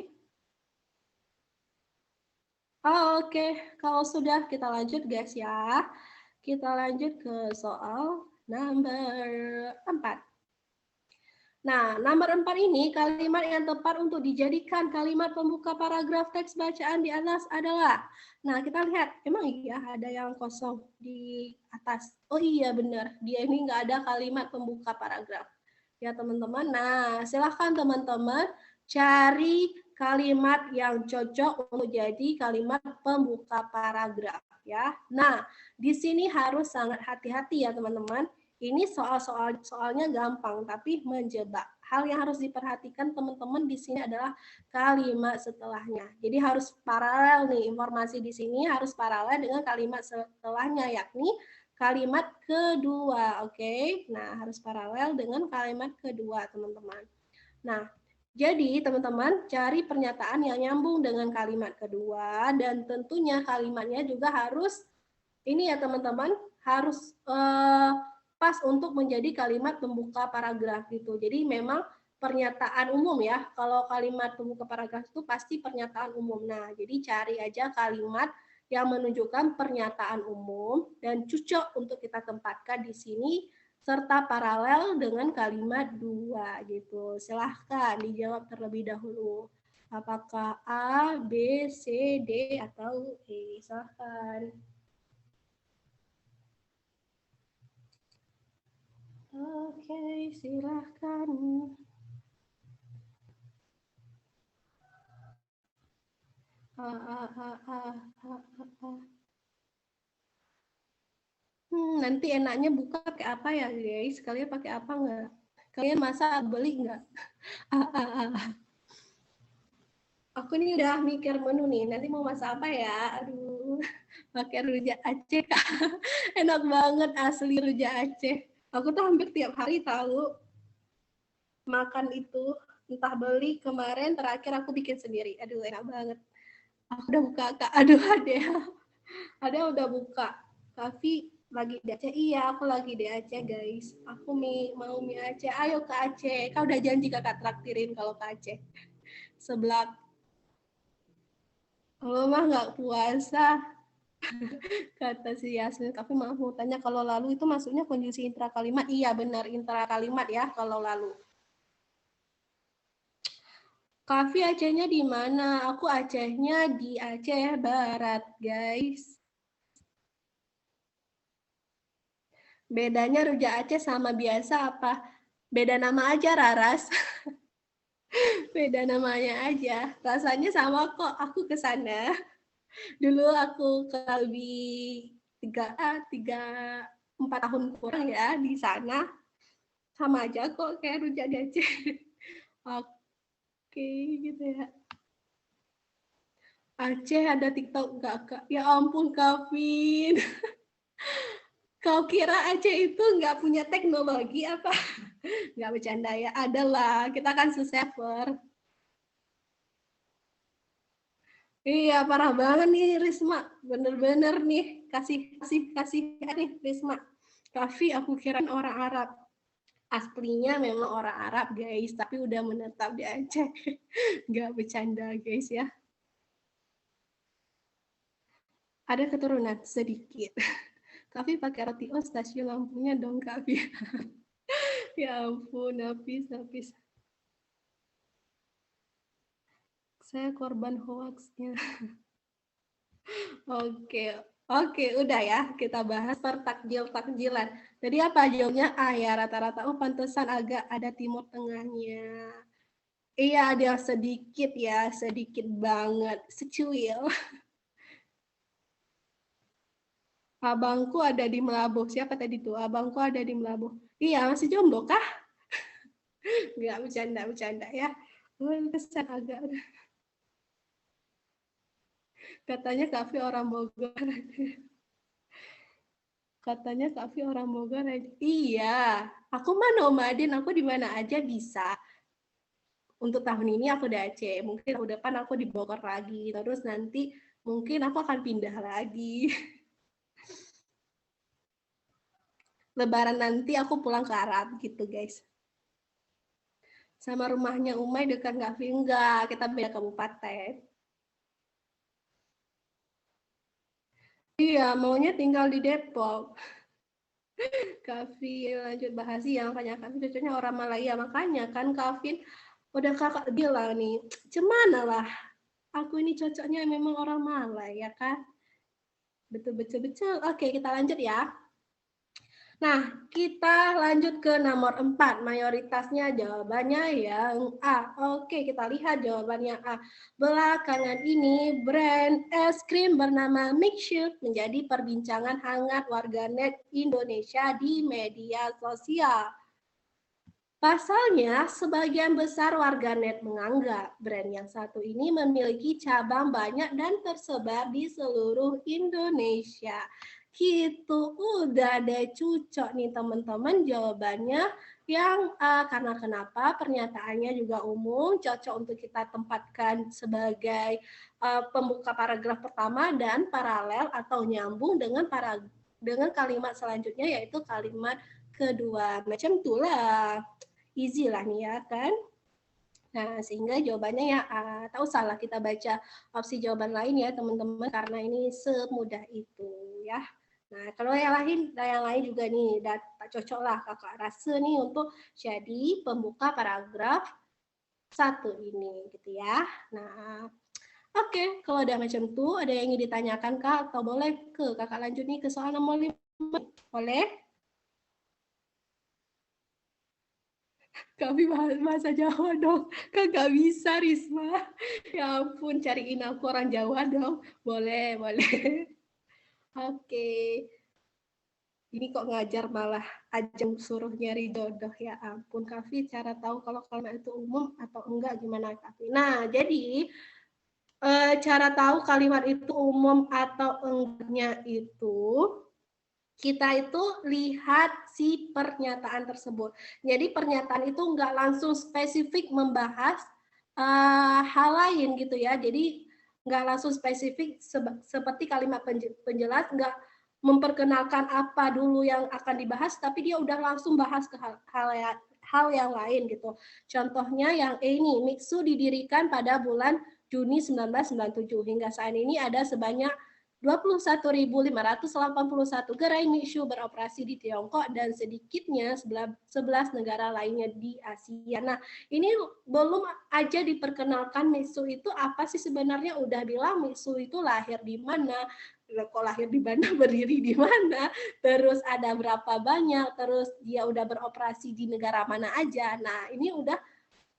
S1: Oh, oke, okay. Kalau sudah kita lanjut guys ya. Kita lanjut ke soal nomor 4. Nah, nomor 4 ini kalimat yang tepat untuk dijadikan kalimat pembuka paragraf teks bacaan di atas adalah. Nah, kita lihat, emang iya ada yang kosong di atas. Oh iya benar, dia ini nggak ada kalimat pembuka paragraf. Ya teman-teman, nah silahkan teman-teman cari kalimat yang cocok untuk jadi kalimat pembuka paragraf ya. Nah, di sini harus sangat hati-hati ya teman-teman. Ini soalnya gampang tapi menjebak. Hal yang harus diperhatikan teman-teman di sini adalah kalimat setelahnya. Jadi harus paralel nih, informasi di sini harus paralel dengan kalimat setelahnya, yakni kalimat kedua. Oke. Nah, harus paralel dengan kalimat kedua, teman-teman. Nah, jadi teman-teman cari pernyataan yang nyambung dengan kalimat kedua dan tentunya kalimatnya juga harus ini ya teman-teman, harus pas untuk menjadi kalimat pembuka paragraf gitu. Jadi memang pernyataan umum ya. Kalau kalimat pembuka paragraf itu pasti pernyataan umum. Nah, jadi cari aja kalimat yang menunjukkan pernyataan umum dan cocok untuk kita tempatkan di sini serta paralel dengan kalimat dua gitu. Silahkan dijawab terlebih dahulu. Apakah A, B, C, D, atau E? Silahkan. Oke, silahkan. Nanti enaknya buka pakai apa ya guys? Kalian pakai apa nggak? Kalian masak beli nggak? Aku nih udah mikir menu nih. Nanti mau masak apa ya? Aduh, pakai rujak Aceh kak. Enak banget asli rujak Aceh. Aku tuh hampir tiap hari tahu makan itu. Entah beli kemarin terakhir aku bikin sendiri. Aduh enak banget. Aku udah buka kak. Aduh ada udah buka. Kavi lagi di Aceh. Iya, aku lagi di Aceh, guys. Aku mau mie Aceh. Ayo ke Aceh. Kau udah janji kakak traktirin kalau ke Aceh. Sebelah. Kalau mah nggak puasa, kata si Yasmin. Tapi maaf mau tanya, kalau lalu itu maksudnya konjungsi intra kalimat? Iya, benar. Intra kalimat ya, kalau lalu. Kavi Acehnya di mana? Aku Acehnya di Aceh Barat, guys. Bedanya rujak Aceh sama biasa apa? Beda nama aja, Raras. Beda namanya aja. Rasanya sama kok. Aku ke sana. Dulu aku ke lebih 4 tahun kurang ya di sana. Sama aja kok kayak rujak di Aceh. Oke, gitu ya. Aceh ada TikTok enggak, Kak? Ya ampun, Kavin. Kau kira Aceh itu nggak punya teknologi apa? Nggak bercanda ya. Adalah, kita kan se-server. Iya, parah banget nih Risma. Bener-bener nih. Kasih nih Risma. Kavi aku kira orang Arab. Aslinya memang orang Arab guys, tapi udah menetap di Aceh. Nggak bercanda guys ya. Ada keturunan sedikit. Kavi pakai roti stasiun lampunya dong Kavi. Ya ampun, habis. Saya korban hoaxnya. Oke, udah ya. Kita bahas takjilan. Jadi apa jawabnya? A ya, rata-rata. Oh, pantesan agak ada timur tengahnya. Iya, ada sedikit ya, sedikit banget. Secuil. Abangku ada di Melabuh. Siapa tadi tuh? Abangku ada di Melabuh. Iya, masih jomblo kah? Enggak, bercanda ya. Kesan agak. Katanya Kavi orang Bogor. Katanya Kavi orang Bogor. Iya, aku mah nomaden, aku di mana aja bisa. Untuk tahun ini aku di Aceh, mungkin tahun depan aku di Bogor lagi, terus nanti mungkin aku akan pindah lagi. Lebaran nanti aku pulang ke Arab gitu guys. Sama rumahnya Umay dekat nggak? Enggak, kita beda kabupaten. Iya, maunya tinggal di Depok. Kavin lanjut bahas yang makanya Kavin cocoknya orang Malaya, makanya kan Kavin udah kakak bilang nih, cemana lah aku ini cocoknya memang orang Malaya kan, betul. Oke, kita lanjut ya. Nah, kita lanjut ke nomor 4. Mayoritasnya jawabannya yang A. Oke, kita lihat jawabannya A. Belakangan ini, brand es krim bernama Milkshake menjadi perbincangan hangat warganet Indonesia di media sosial. Pasalnya, sebagian besar warganet menganggap brand yang satu ini memiliki cabang banyak dan tersebar di seluruh Indonesia. Gitu, udah deh cucok nih teman-teman jawabannya yang karena kenapa pernyataannya juga umum, cocok untuk kita tempatkan sebagai pembuka paragraf pertama dan paralel atau nyambung dengan kalimat selanjutnya yaitu kalimat kedua. Macam itulah. Easy lah nih ya kan. Nah, sehingga jawabannya ya tahu salah kita baca opsi jawaban lain ya teman-teman karena ini semudah itu ya. Nah, kalau yang lain juga nih cocok lah kakak rasa nih untuk jadi pembuka paragraf 1 ini gitu ya. Nah, oke, kalau ada macam itu ada yang ingin ditanyakan Kak atau boleh ke kakak lanjut nih ke soal nomor 5. Boleh? Kami bahasa Jawa dong. Kan nggak bisa, Risma. Ya ampun, cariin aku orang Jawa dong. Boleh. Oke. Ini kok ngajar malah ajeng suruh nyari jodoh. Ya ampun, Kavi, cara tahu kalau kalimat itu umum atau enggak gimana, Kavi? Nah, jadi cara tahu kalimat itu umum atau enggaknya itu kita itu lihat si pernyataan tersebut. Jadi pernyataan itu nggak langsung spesifik membahas hal lain gitu ya. Jadi nggak langsung spesifik seperti kalimat penjelas, nggak memperkenalkan apa dulu yang akan dibahas, tapi dia udah langsung bahas ke hal yang lain gitu. Contohnya yang ini, Mixu didirikan pada bulan Juni 1997. Hingga saat ini ada sebanyak 21.581 gerai Mixu beroperasi di Tiongkok dan sedikitnya 11 negara lainnya di Asia. Nah, ini belum aja diperkenalkan Mixu itu apa sih sebenarnya, udah bilang Mixu itu lahir di mana, kok lahir di mana, berdiri di mana, terus ada berapa banyak, terus dia udah beroperasi di negara mana aja. Nah, ini udah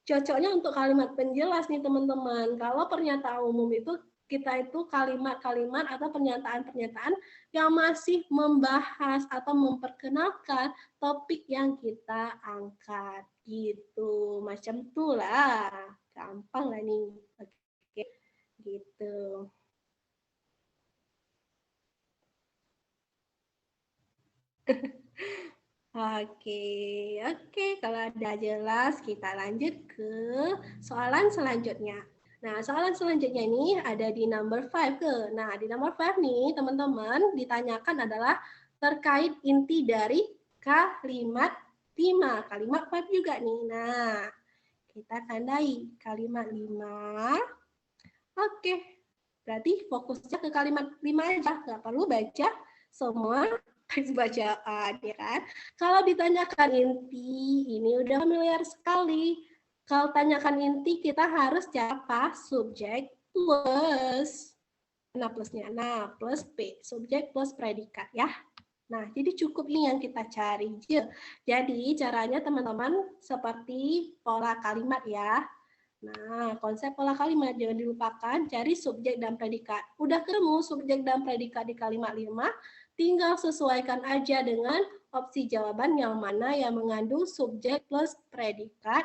S1: cocoknya untuk kalimat penjelas nih teman-teman. Kalau pernyataan umum itu kita itu kalimat-kalimat atau pernyataan-pernyataan yang masih membahas atau memperkenalkan topik yang kita angkat gitu. Macam itulah. Gampang lah nih. Oke, gitu. Oke, kalau ada jelas kita lanjut ke soalan selanjutnya. Nah, soalan selanjutnya ini ada di number 5 ke. Nah, di number 5 nih, teman-teman, ditanyakan adalah terkait inti dari kalimat 5. Kalimat 5 juga nih. Nah, kita tandai kalimat 5. Oke, berarti fokusnya ke kalimat 5 aja, nggak perlu baca semua teks bacaan, ya kan? Kalau ditanyakan inti, ini udah familiar sekali. Kalau tanyakan inti, kita harus siapa? Subjek plus, nah plusnya, nah plus P, subjek plus predikat ya. Nah, jadi cukup ini yang kita cari. Jadi caranya teman-teman seperti pola kalimat ya. Nah, konsep pola kalimat jangan dilupakan, cari subjek dan predikat. Udah ketemu subjek dan predikat di kalimat 5, tinggal sesuaikan aja dengan opsi jawaban yang mana yang mengandung subjek plus predikat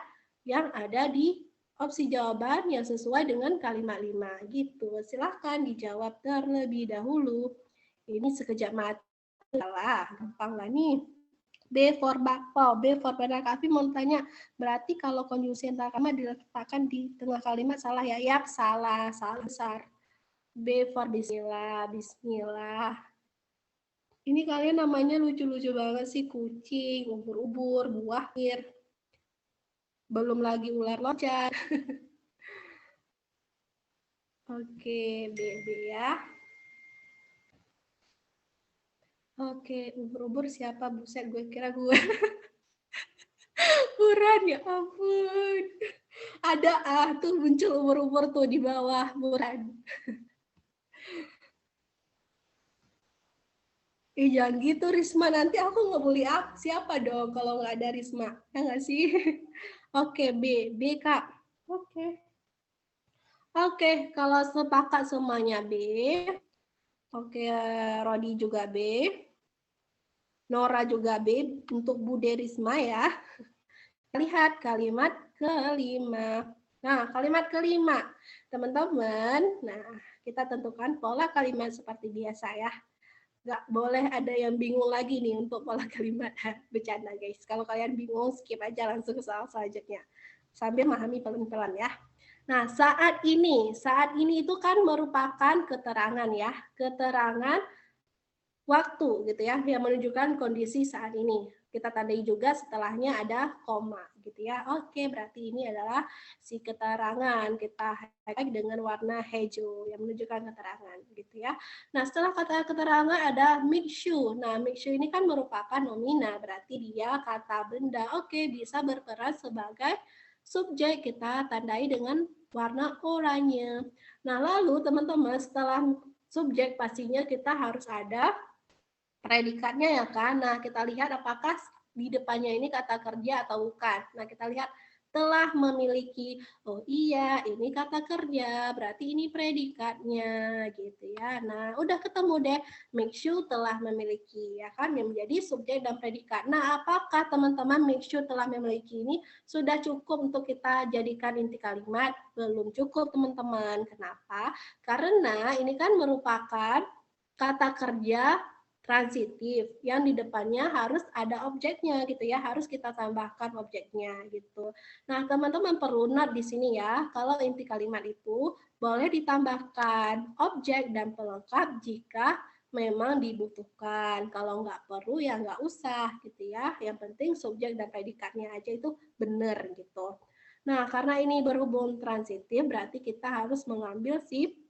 S1: yang ada di opsi jawaban yang sesuai dengan kalimat 5. Gitu. Silahkan dijawab terlebih dahulu. Ini sekejap mata lah, gampang lah nih. B for bakpao, B for pada Kavi mau tanya, berarti kalau konjungsi antar kalimat diletakkan di tengah kalimat salah ya? Yap, salah besar. B for bismillah. Ini kalian namanya lucu-lucu banget sih, kucing, ubur-ubur, buah air. Belum lagi ular loncat. Oke, B ya. Oke, ubur-ubur siapa? Buset, gue kira gue. Buran, ya ampun. Ada tuh muncul ubur-ubur tuh di bawah Buran. Jangan gitu Risma, nanti aku ngebully siapa dong kalau nggak ada Risma, ya nggak sih? Oke, B, B Kak. Oke. Oke, kalau sepakat semuanya B. Oke, Rodi juga B. Nora juga B untuk Bude Risma ya. Lihat kalimat kelima. Nah, kalimat kelima, teman-teman. Nah, kita tentukan pola kalimat seperti biasa ya. Nggak boleh ada yang bingung lagi nih untuk pola kalimat. Bercanda guys. Kalau kalian bingung, skip aja langsung ke soal selanjutnya. Sambil memahami pelan-pelan ya. Nah, saat ini itu kan merupakan keterangan ya. Keterangan waktu gitu ya, yang menunjukkan kondisi saat ini. Kita tandai juga setelahnya ada koma gitu ya. Oke, berarti ini adalah si keterangan. Kita highlight dengan warna hijau yang menunjukkan keterangan gitu ya. Nah, setelah kata keterangan ada mixu. Nah, mixu ini kan merupakan nomina, berarti dia kata benda. Oke, bisa berperan sebagai subjek. Kita tandai dengan warna oranye. Nah, lalu teman-teman setelah subjek pastinya kita harus ada predikatnya ya kan. Nah, kita lihat apakah di depannya ini kata kerja atau bukan. Nah, kita lihat telah memiliki. Oh iya, ini kata kerja, berarti ini predikatnya gitu ya. Nah, udah ketemu deh, make sure telah memiliki ya kan yang menjadi subjek dan predikat. Nah, apakah teman-teman make sure telah memiliki ini sudah cukup untuk kita jadikan inti kalimat? Belum cukup, teman-teman. Kenapa? Karena ini kan merupakan kata kerja transitif yang di depannya harus ada objeknya gitu ya, harus kita tambahkan objeknya gitu. Nah, teman-teman perlu note di sini ya, kalau inti kalimat itu boleh ditambahkan objek dan pelengkap jika memang dibutuhkan. Kalau nggak perlu ya nggak usah gitu ya. Yang penting subjek dan predikatnya aja itu benar gitu. Nah, karena ini berhubung transitif berarti kita harus mengambil si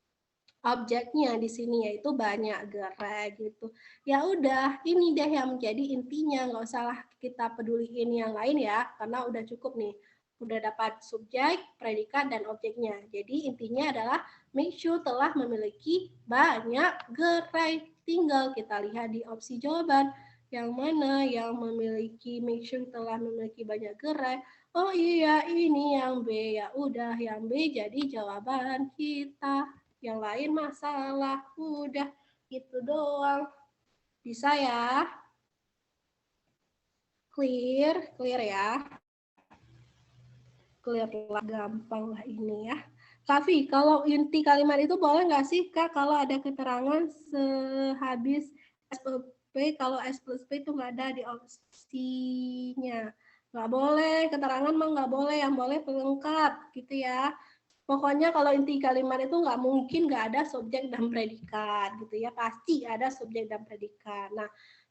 S1: objeknya di sini yaitu banyak gerai gitu. Ya udah, ini deh yang menjadi intinya, nggak usah kita peduliin yang lain ya, karena udah cukup nih. Udah dapat subjek, predikat, dan objeknya. Jadi intinya adalah make sure telah memiliki banyak gerai. Tinggal kita lihat di opsi jawaban. Yang mana yang memiliki make sure telah memiliki banyak gerai. Oh iya, ini yang B. Ya udah, yang B jadi jawaban kita. Yang lain masalah, udah gitu doang. Bisa ya? Clear, clear ya. Clear lah, gampang lah ini ya. Kavi, kalau inti kalimat itu boleh nggak sih Kak kalau ada keterangan sehabis S plus P, kalau S plus P itu nggak ada di opsinya. Nggak boleh, keterangan mah nggak boleh, yang boleh pelengkap gitu ya. Pokoknya kalau inti kalimat itu nggak mungkin nggak ada subjek dan predikat gitu ya, pasti ada subjek dan predikat. Nah,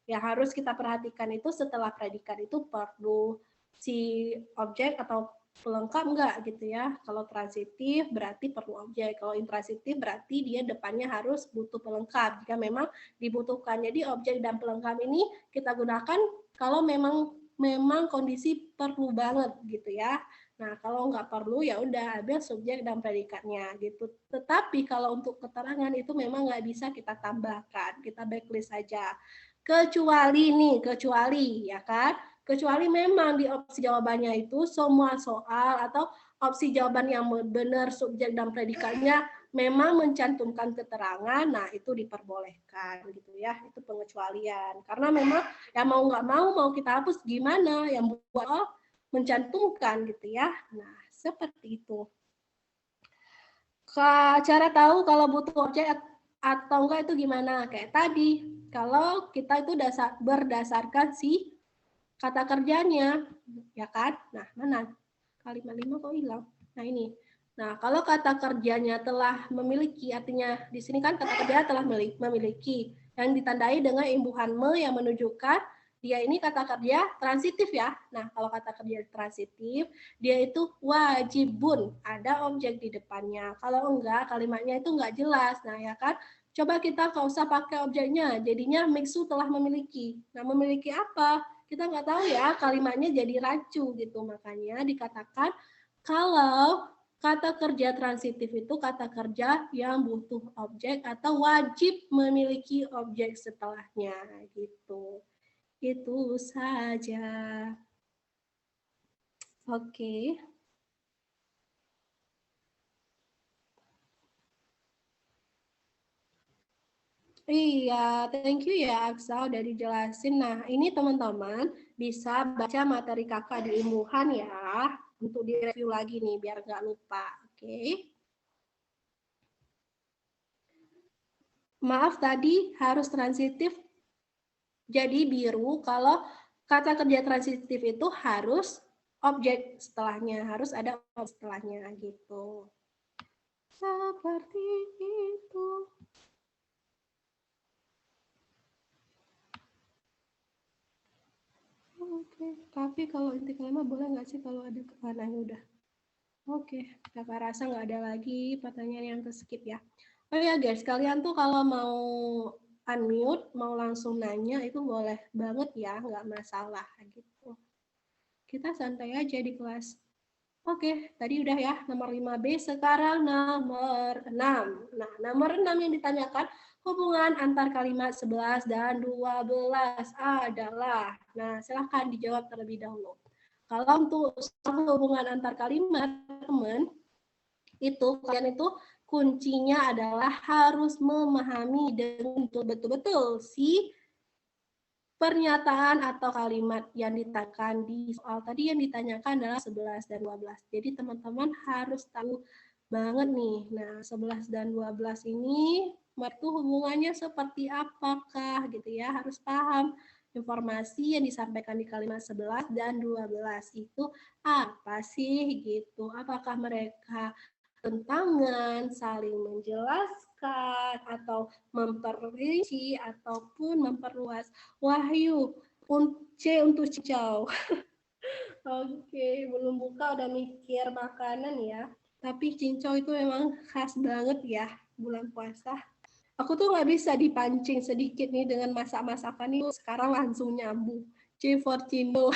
S1: yang harus kita perhatikan itu setelah predikat itu perlu si objek atau pelengkap enggak gitu ya. Kalau transitif berarti perlu objek, kalau intransitif berarti dia depannya harus butuh pelengkap jika memang dibutuhkan. Jadi objek dan pelengkap ini kita gunakan kalau memang kondisi perlu banget gitu ya. Nah, kalau nggak perlu ya udah ambil subjek dan predikatnya gitu. Tetapi kalau untuk keterangan itu memang nggak bisa kita tambahkan, kita backlist saja. Kecuali ya kan, kecuali memang di opsi jawabannya itu semua soal atau opsi jawaban yang benar subjek dan predikatnya memang mencantumkan keterangan, nah itu diperbolehkan gitu ya, itu pengecualian. Karena memang ya mau nggak mau kita hapus gimana, yang buat mencantumkan gitu ya. Nah, seperti itu. Cara tahu kalau butuh objek atau enggak itu gimana? Kayak tadi, kalau kita itu berdasarkan si kata kerjanya, ya kan? Nah, mana? Kalimat 5 kok hilang? Nah, ini. Nah, kalau kata kerjanya telah memiliki, artinya di sini kan kata kerja telah memiliki, yang ditandai dengan imbuhan me yang menunjukkan dia ini kata kerja transitif ya. Nah, kalau kata kerja transitif, dia itu wajibun, ada objek di depannya. Kalau enggak, kalimatnya itu enggak jelas. Nah, ya kan? Coba kita nggak usah pakai objeknya, jadinya Mixu telah memiliki. Nah, memiliki apa? Kita nggak tahu ya, kalimatnya jadi rancu gitu. Makanya dikatakan kalau kata kerja transitif itu kata kerja yang butuh objek atau wajib memiliki objek setelahnya gitu. Itu saja. Oke. Iya, thank you ya Aksa udah dijelasin. Nah, ini teman-teman bisa baca materi kakak di Ilmuhan ya, untuk direview lagi nih biar nggak lupa. Oke. Maaf tadi harus transitif jadi biru kalau kata kerja transitif itu harus objek setelahnya, harus ada objek setelahnya gitu. Seperti itu. Oke, tapi kalau inti kalimat boleh nggak sih kalau ada kepanahnya udah? Oke, kakak rasa nggak ada lagi pertanyaan yang ke-skip ya. Oh ya guys, kalian tuh kalau mau unmute, mau langsung nanya itu boleh banget ya, nggak masalah gitu. Kita santai aja di kelas. Oke, tadi udah ya, nomor 5B, sekarang nomor 6. Nah, nomor 6 yang ditanyakan, hubungan antar kalimat 11 dan 12 adalah. Nah, silahkan dijawab terlebih dahulu. Kalau untuk hubungan antar kalimat, teman, itu kalian itu kuncinya adalah harus memahami dengan betul-betul si pernyataan atau kalimat yang ditanyakan di soal tadi yang ditanyakan adalah 11 dan 12. Jadi teman-teman harus tahu banget nih. Nah, 11 dan 12 ini mertu hubungannya seperti apakah gitu ya. Harus paham informasi yang disampaikan di kalimat 11 dan 12 itu apa sih gitu. Apakah mereka tentangan, saling menjelaskan, atau memperinci, ataupun memperluas. Wahyu, C untuk cincau. Oke, belum buka udah mikir makanan ya. Tapi cincau itu memang khas banget ya bulan puasa. Aku tuh nggak bisa dipancing sedikit nih dengan masak-masakan itu. Sekarang langsung nyambung. C for Cindo.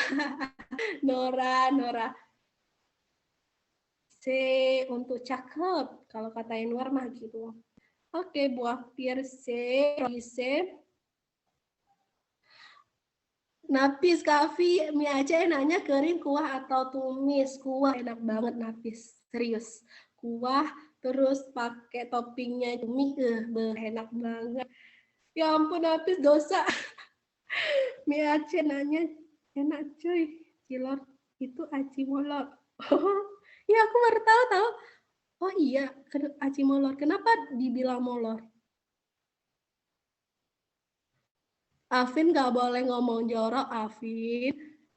S1: Nora. C untuk cakep. Kalau kata Enwar mah gitu. Oke, buah pir C, C. Napis, Kavi, mie Aceh nanya kering, kuah atau tumis? Kuah, enak banget Napis, serius. Kuah, terus pakai toppingnya cumi, enak banget. Ya ampun Napis, dosa. Mie Aceh nanya, enak cuy. Cilor itu aci molor. Oh, ya aku baru tahu. Oh iya, aci molor. Kenapa dibilang molor? Afin nggak boleh ngomong jorok, Afin.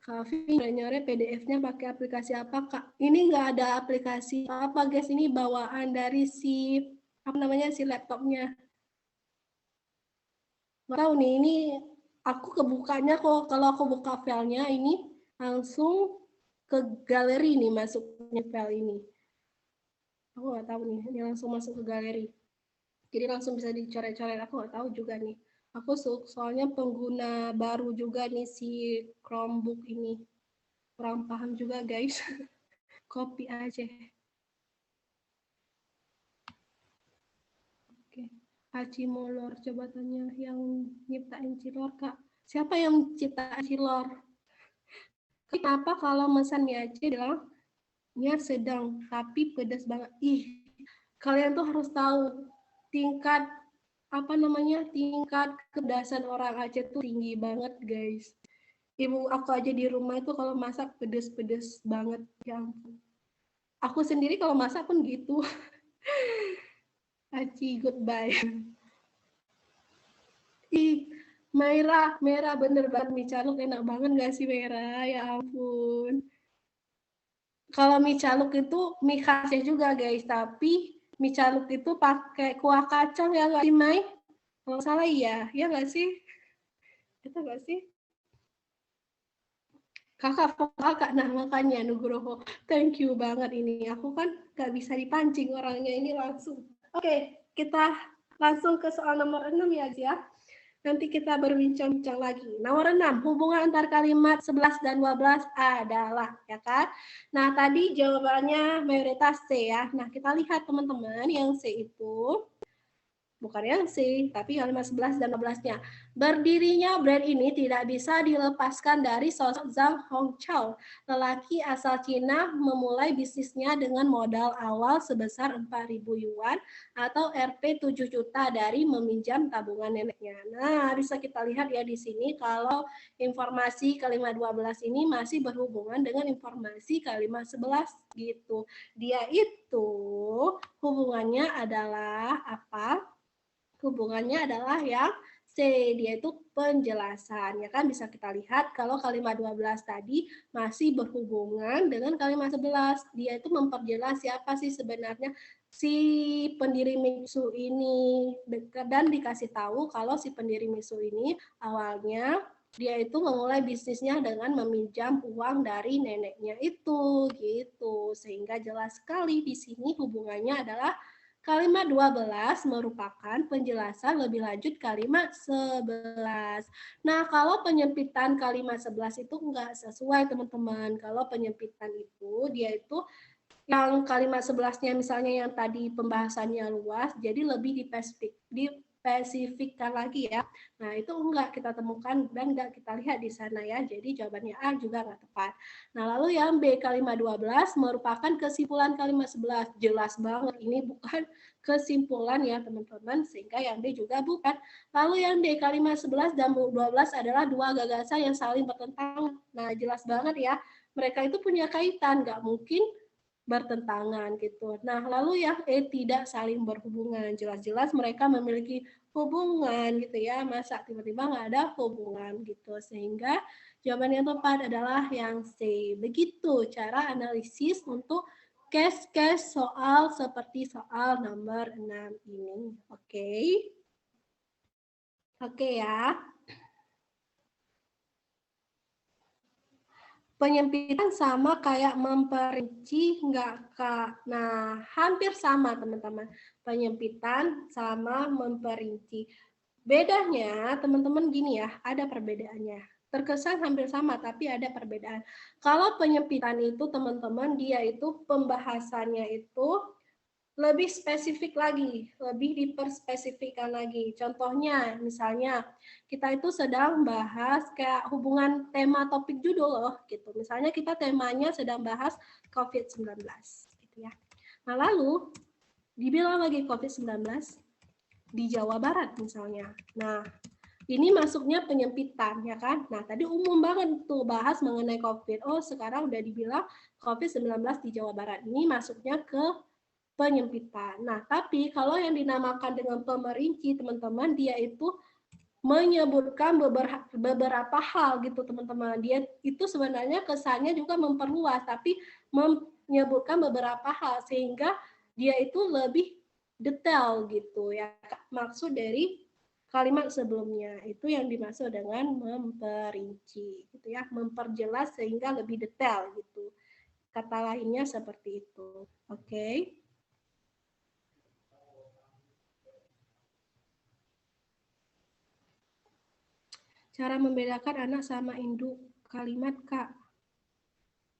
S1: Afin nyore PDF-nya pakai aplikasi apa, Kak? Ini nggak ada aplikasi apa, guys. Ini bawaan dari si, apa namanya, si laptopnya. Nggak tahu nih, ini aku kebukanya kok. Kalau aku buka filenya, ini langsung ke galeri nih, masuknya file ini. Aku nggak tahu nih, ini langsung masuk ke galeri. Jadi langsung bisa dicoret-coret, aku nggak tahu juga nih. Aku soalnya pengguna baru juga nih si Chromebook ini. Kurang paham juga guys. Copy aja. Oke. Aci Molor, coba tanya yang nyiptain Cilor, Kak. Siapa yang ciptain Cilor? Kenapa kalau pesan mie Aceh bilangnya sedang, tapi pedas banget. Ih, kalian tuh harus tahu tingkat apa namanya, tingkat kepedasan orang Aceh tuh tinggi banget, guys. Ibu aku aja di rumah itu kalau masak pedes-pedes banget, ya ampun. Aku sendiri kalau masak pun gitu. Aci, goodbye. Ih, merah bener banget mie caluk, enak banget gak sih merah? Ya ampun. Kalau mie caluk itu mie khasnya juga guys, tapi mie caluk itu pakai kuah kacang ya nggak sih, Mai? Kalau salah iya, ya nggak sih? Itu nggak sih? Kakak, nah makanya Nugroho, thank you banget ini. Aku kan nggak bisa dipancing orangnya ini langsung. Oke, kita Langsung ke soal nomor 6 ya. Nanti kita berbincang-bincang lagi. Nomor 6, hubungan antar kalimat 11 dan 12 adalah, ya kan? Nah, tadi jawabannya mayoritas C ya. Nah, kita lihat teman-teman yang C itu bukan yang C, tapi kalimat 11 dan 12-nya. Berdirinya brand ini tidak bisa dilepaskan dari sosok Zhang Hongchao, lelaki asal Cina memulai bisnisnya dengan modal awal sebesar 4.000 yuan atau Rp 7 juta dari meminjam tabungan neneknya. Nah, bisa kita lihat ya di sini kalau informasi kalimat 12 ini masih berhubungan dengan informasi kalimat 11 gitu. Dia itu hubungannya adalah apa? Hubungannya adalah yang C, dia itu penjelasan. Ya kan bisa kita lihat kalau kalimat 12 tadi masih berhubungan dengan kalimat 11. Dia itu memperjelas siapa sih sebenarnya si pendiri Mitsu ini dan dikasih tahu kalau si pendiri Mitsu ini awalnya dia itu memulai bisnisnya dengan meminjam uang dari neneknya itu gitu. Sehingga jelas sekali di sini hubungannya adalah kalimat 12 merupakan penjelasan lebih lanjut kalimat 11. Nah, kalau penyempitan kalimat 11 itu enggak sesuai, teman-teman. Kalau penyempitan itu, dia itu yang kalimat 11-nya misalnya yang tadi pembahasannya luas, jadi lebih dispesifikkan lagi ya. Nah, itu enggak kita temukan dan enggak kita lihat di sana ya. Jadi jawabannya A juga enggak tepat. Nah, lalu yang B kalimat 12 merupakan kesimpulan kalimat 11. Jelas banget ini bukan kesimpulan ya, teman-teman, sehingga yang B juga bukan. Lalu yang D kalimat 11 dan 12 adalah dua gagasan yang saling bertentangan. Nah, jelas banget ya. Mereka itu punya kaitan, enggak mungkin bertentangan gitu. Nah, lalu yang E tidak saling berhubungan. Jelas-jelas mereka memiliki hubungan gitu ya. Masa tiba-tiba nggak ada hubungan gitu. Sehingga jawaban yang tepat adalah yang C. Begitu cara analisis untuk case-case soal seperti soal nomor 6 ini. Oke. Oke ya. Penyempitan sama kayak memperinci enggak, Kak? Nah, hampir sama, teman-teman. Penyempitan sama memperinci. Bedanya, teman-teman gini ya, ada perbedaannya. Terkesan hampir sama, tapi ada perbedaan. Kalau penyempitan itu, teman-teman, dia itu pembahasannya itu lebih spesifik lagi, lebih diperspesifikkan lagi. Contohnya, misalnya kita itu sedang bahas kayak hubungan tema topik judul loh, gitu. Misalnya kita temanya sedang bahas COVID-19, gitu ya. Nah, lalu dibilang lagi COVID-19 di Jawa Barat misalnya. Nah, ini masuknya penyempitan ya kan. Nah, tadi umum banget tuh bahas mengenai COVID. Oh, sekarang udah dibilang COVID-19 di Jawa Barat. Ini masuknya ke penyempitan. Nah, tapi kalau yang dinamakan dengan pemerinci, teman-teman, dia itu menyebutkan beberapa hal gitu, teman-teman. Dia itu sebenarnya kesannya juga memperluas, tapi menyebutkan beberapa hal sehingga dia itu lebih detail gitu ya. Maksud dari kalimat sebelumnya itu yang dimaksud dengan memperinci gitu ya, memperjelas sehingga lebih detail gitu. Kata lainnya seperti itu. Oke. Cara membedakan anak sama induk kalimat, Kak.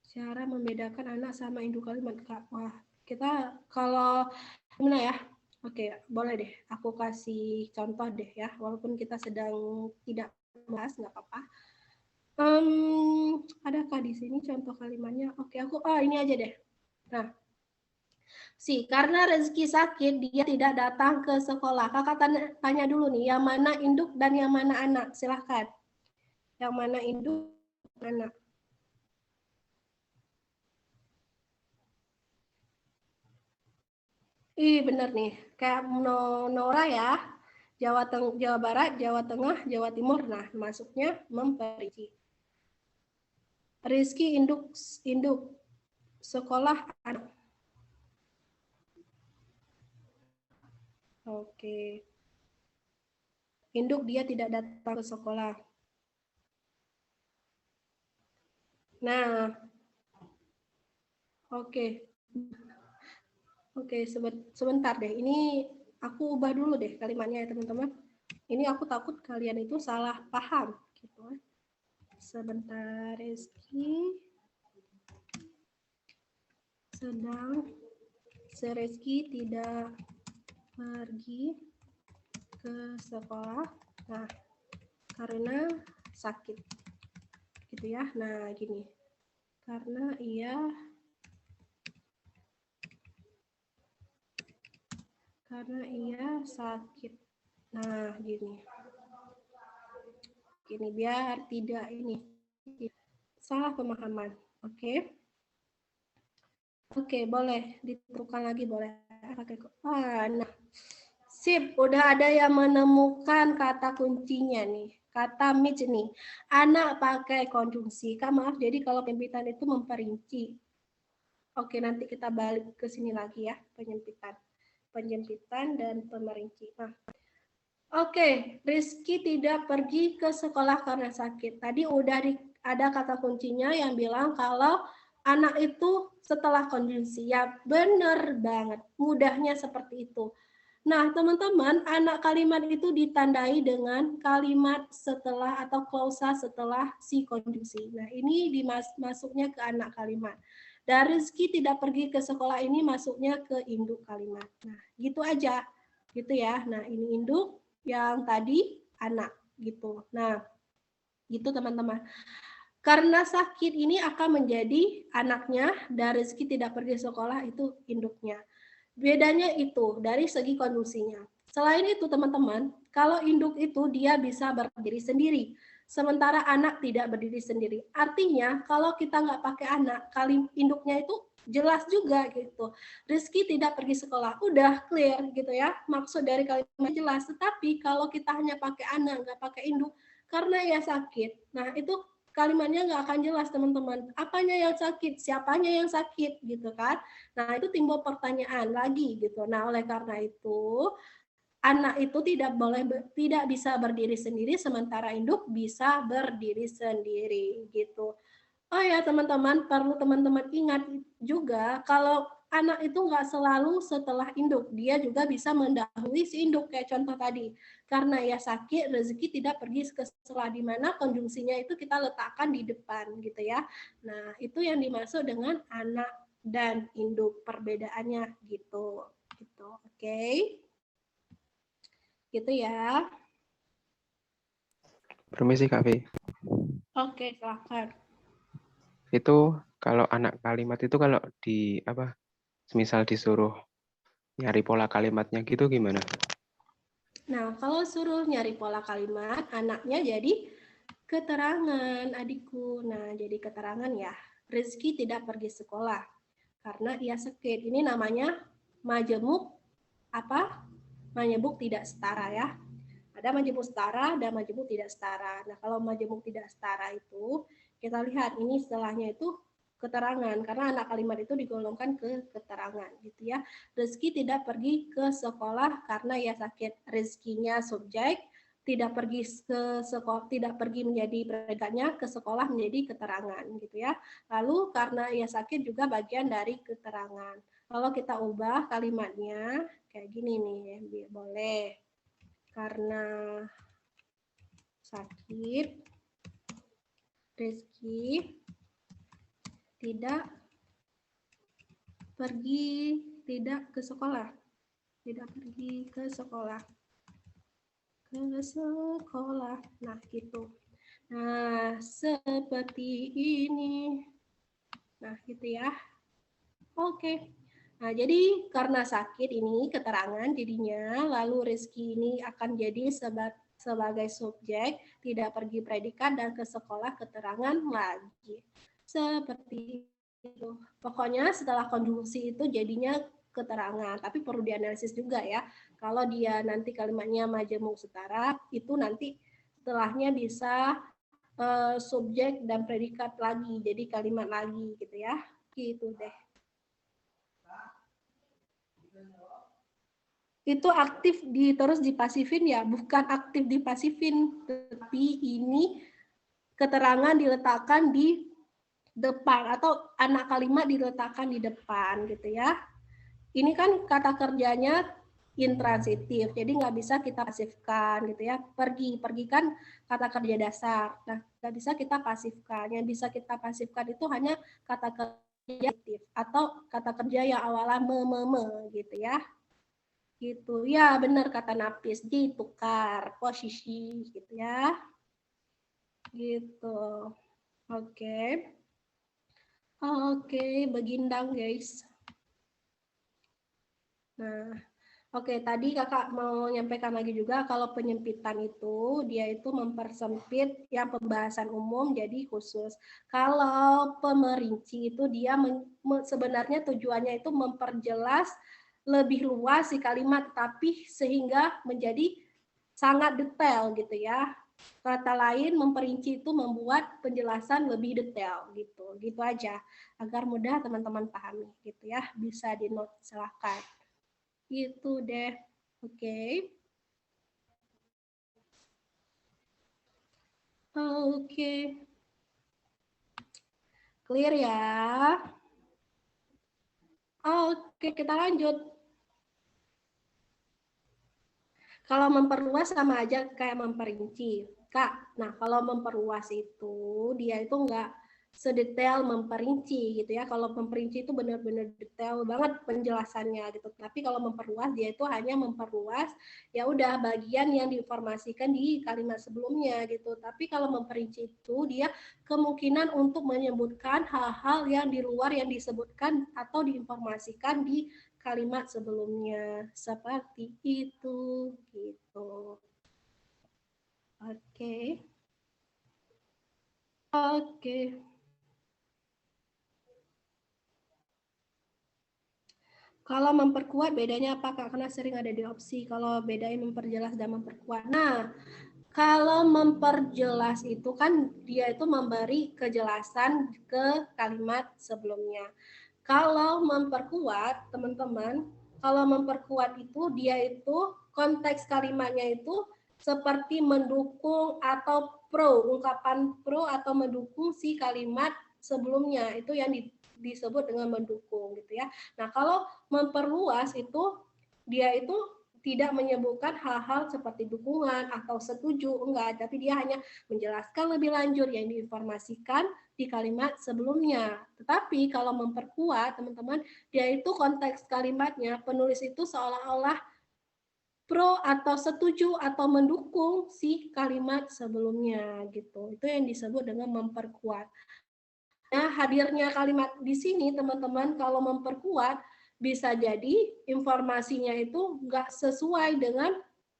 S1: Cara membedakan anak sama induk kalimat, Kak. Wah, kita kalau gimana ya? Oke, boleh deh. Aku kasih contoh deh ya. Walaupun kita sedang tidak bahas, nggak apa-apa. Adakah di sini contoh kalimatnya? Oke, ini aja deh. Nah, karena Rezeki sakit, dia tidak datang ke sekolah. Kakak tanya dulu nih, yang mana induk dan yang mana anak? Silahkan. Yang mana induk, anak? Ih, bener nih. Kayak Nora ya. Jawa Barat, Jawa Tengah, Jawa Timur. Nah, masuknya memperinci. Rizky induk sekolah anak. Oke. Induk dia tidak datang ke sekolah. Nah, oke. Oke, sebentar deh. Ini Aku ubah dulu deh kalimatnya ya teman-teman. Ini aku takut kalian itu salah paham gitu. Sebentar, Rizky Rizky tidak pergi ke sekolah. Nah, karena sakit. Gitu ya. Nah, gini. Karena ia sakit. Nah, gini. Gini biar tidak ini salah pemahaman. Oke. Oke, boleh ditentukan lagi boleh. Nah, sip, udah ada yang menemukan kata kuncinya nih. Kata Mitch nih. Anak pakai konjungsi. Kak, maaf, jadi kalau penyempitan itu memperinci. Oke, nanti kita balik ke sini lagi ya, penyempitan dan pemerinci. Nah, oke, Rizky tidak pergi ke sekolah karena sakit. Tadi udah ada kata kuncinya yang bilang kalau anak itu setelah konjungsi. Ya, benar banget. Mudahnya seperti itu. Nah, teman-teman, anak kalimat itu ditandai dengan kalimat setelah atau klausa setelah si konjungsi. Nah, ini masuknya ke anak kalimat. Dan Rizky tidak pergi ke sekolah ini masuknya ke induk kalimat. Nah, gitu aja. Gitu ya. Nah, ini induk, yang tadi anak gitu. Nah, gitu teman-teman. Karena sakit ini akan menjadi anaknya dan Rizky tidak pergi sekolah itu induknya. Bedanya itu dari segi kondusinya. Selain itu teman-teman, kalau induk itu dia bisa berdiri sendiri. Sementara anak tidak berdiri sendiri. Artinya kalau kita nggak pakai anak, kali induknya itu jelas juga gitu. Rizky tidak pergi sekolah, udah clear gitu ya. Maksud dari kalimat jelas. Tetapi kalau kita hanya pakai anak, nggak pakai induk, karena ia sakit. Nah itu kalimatnya nggak akan jelas teman-teman. Apanya yang sakit, siapanya yang sakit gitu kan. Nah itu timbul pertanyaan lagi gitu. Nah oleh karena itu anak itu tidak bisa berdiri sendiri sementara induk bisa berdiri sendiri gitu. Oh ya teman-teman, perlu teman-teman ingat juga kalau anak itu nggak selalu setelah induk, dia juga bisa mendahului si induk kayak contoh tadi. Karena ia sakit, rezeki tidak pergi ke sekolah, di mana konjungsinya itu kita letakkan di depan gitu ya. Nah itu yang dimaksud dengan anak dan induk, perbedaannya gitu. Gitu, oke? Gitu ya.
S2: Permisi Kak V.
S1: Oke, silakan.
S2: Itu kalau anak kalimat itu kalau di apa? Misal disuruh nyari pola kalimatnya gitu gimana?
S1: Nah, kalau suruh nyari pola kalimat, anaknya jadi keterangan, adikku. Nah, jadi keterangan ya. Rizky tidak pergi sekolah karena ia sakit. Ini namanya majemuk apa? Majemuk tidak setara ya. Ada majemuk setara dan majemuk tidak setara. Nah, kalau majemuk tidak setara itu kita lihat ini setelahnya itu keterangan karena anak kalimat itu digolongkan ke keterangan gitu ya. Rizky tidak pergi ke sekolah karena ia sakit. Rizkinya subjek, tidak pergi ke sekolah, tidak pergi menjadi predikatnya, ke sekolah menjadi keterangan gitu ya. Lalu karena ia sakit juga bagian dari keterangan. Kalau kita ubah kalimatnya kayak gini nih, boleh. Karena sakit, Rizky tidak ke sekolah. Tidak pergi ke sekolah. Nah, gitu. Nah, seperti ini. Nah, gitu ya. Oke. Nah, jadi karena sakit ini keterangan jadinya, lalu Rizky ini akan jadi sebagai subjek, tidak pergi predikat dan ke sekolah keterangan lagi. Seperti itu. Pokoknya setelah konjungsi itu jadinya keterangan, tapi perlu dianalisis juga ya. Kalau dia nanti kalimatnya majemuk setara, itu nanti setelahnya bisa subjek dan predikat lagi, jadi kalimat lagi gitu ya. Gitu deh. Itu aktif terus dipasifin ya, bukan aktif dipasifin, tapi ini keterangan diletakkan di depan atau anak kalimat diletakkan di depan gitu ya. Ini kan kata kerjanya intransitif. Jadi nggak bisa kita pasifkan gitu ya. Pergi kan kata kerja dasar. Nah, nggak bisa kita pasifkan. Yang bisa kita pasifkan itu hanya kata kerja aktif atau kata kerja yang awalnya me gitu ya. Gitu. Ya, benar kata Napis, ditukar posisi gitu ya. Gitu. Oke. Oke, begindang guys. Nah, oke, tadi kakak mau nyampaikan lagi juga kalau penyempitan itu dia itu mempersempit yang pembahasan umum jadi khusus. Kalau pemerinci itu dia sebenarnya tujuannya itu memperjelas lebih luas si kalimat, tapi sehingga menjadi sangat detail gitu ya. Kata lain, memperinci itu membuat penjelasan lebih detail gitu. Gitu aja agar mudah teman-teman pahami gitu ya. Bisa di-note silahkan. Gitu deh. Oke. Oke. Clear ya. Oke, kita lanjut. Kalau memperluas sama aja kayak memperinci. Kak, nah kalau memperluas itu dia itu enggak sedetail memperinci gitu ya. Kalau memperinci itu benar-benar detail banget penjelasannya gitu. Tapi kalau memperluas dia itu hanya memperluas ya udah bagian yang diinformasikan di kalimat sebelumnya gitu. Tapi kalau memperinci itu dia kemungkinan untuk menyebutkan hal-hal yang di luar yang disebutkan atau diinformasikan di kalimat sebelumnya. Seperti itu gitu. Oke. Oke. Kalau memperkuat bedanya apa Kak? Karena sering ada di opsi. Kalau bedain memperjelas dan memperkuat. Nah, kalau memperjelas itu kan dia itu memberi kejelasan ke kalimat sebelumnya. Kalau memperkuat, teman-teman, kalau memperkuat itu dia itu konteks kalimatnya itu seperti mendukung atau pro, ungkapan pro atau mendukung si kalimat sebelumnya. Itu yang disebut dengan mendukung gitu ya. Nah, kalau memperluas itu dia itu tidak menyebutkan hal-hal seperti dukungan atau setuju, enggak, tapi dia hanya menjelaskan lebih lanjut yang diinformasikan di kalimat sebelumnya. Tetapi kalau memperkuat, teman-teman, dia itu konteks kalimatnya, penulis itu seolah-olah pro atau setuju atau mendukung si kalimat sebelumnya gitu. Itu yang disebut dengan memperkuat. Nah, hadirnya kalimat di sini, teman-teman, kalau memperkuat, bisa jadi informasinya itu nggak sesuai dengan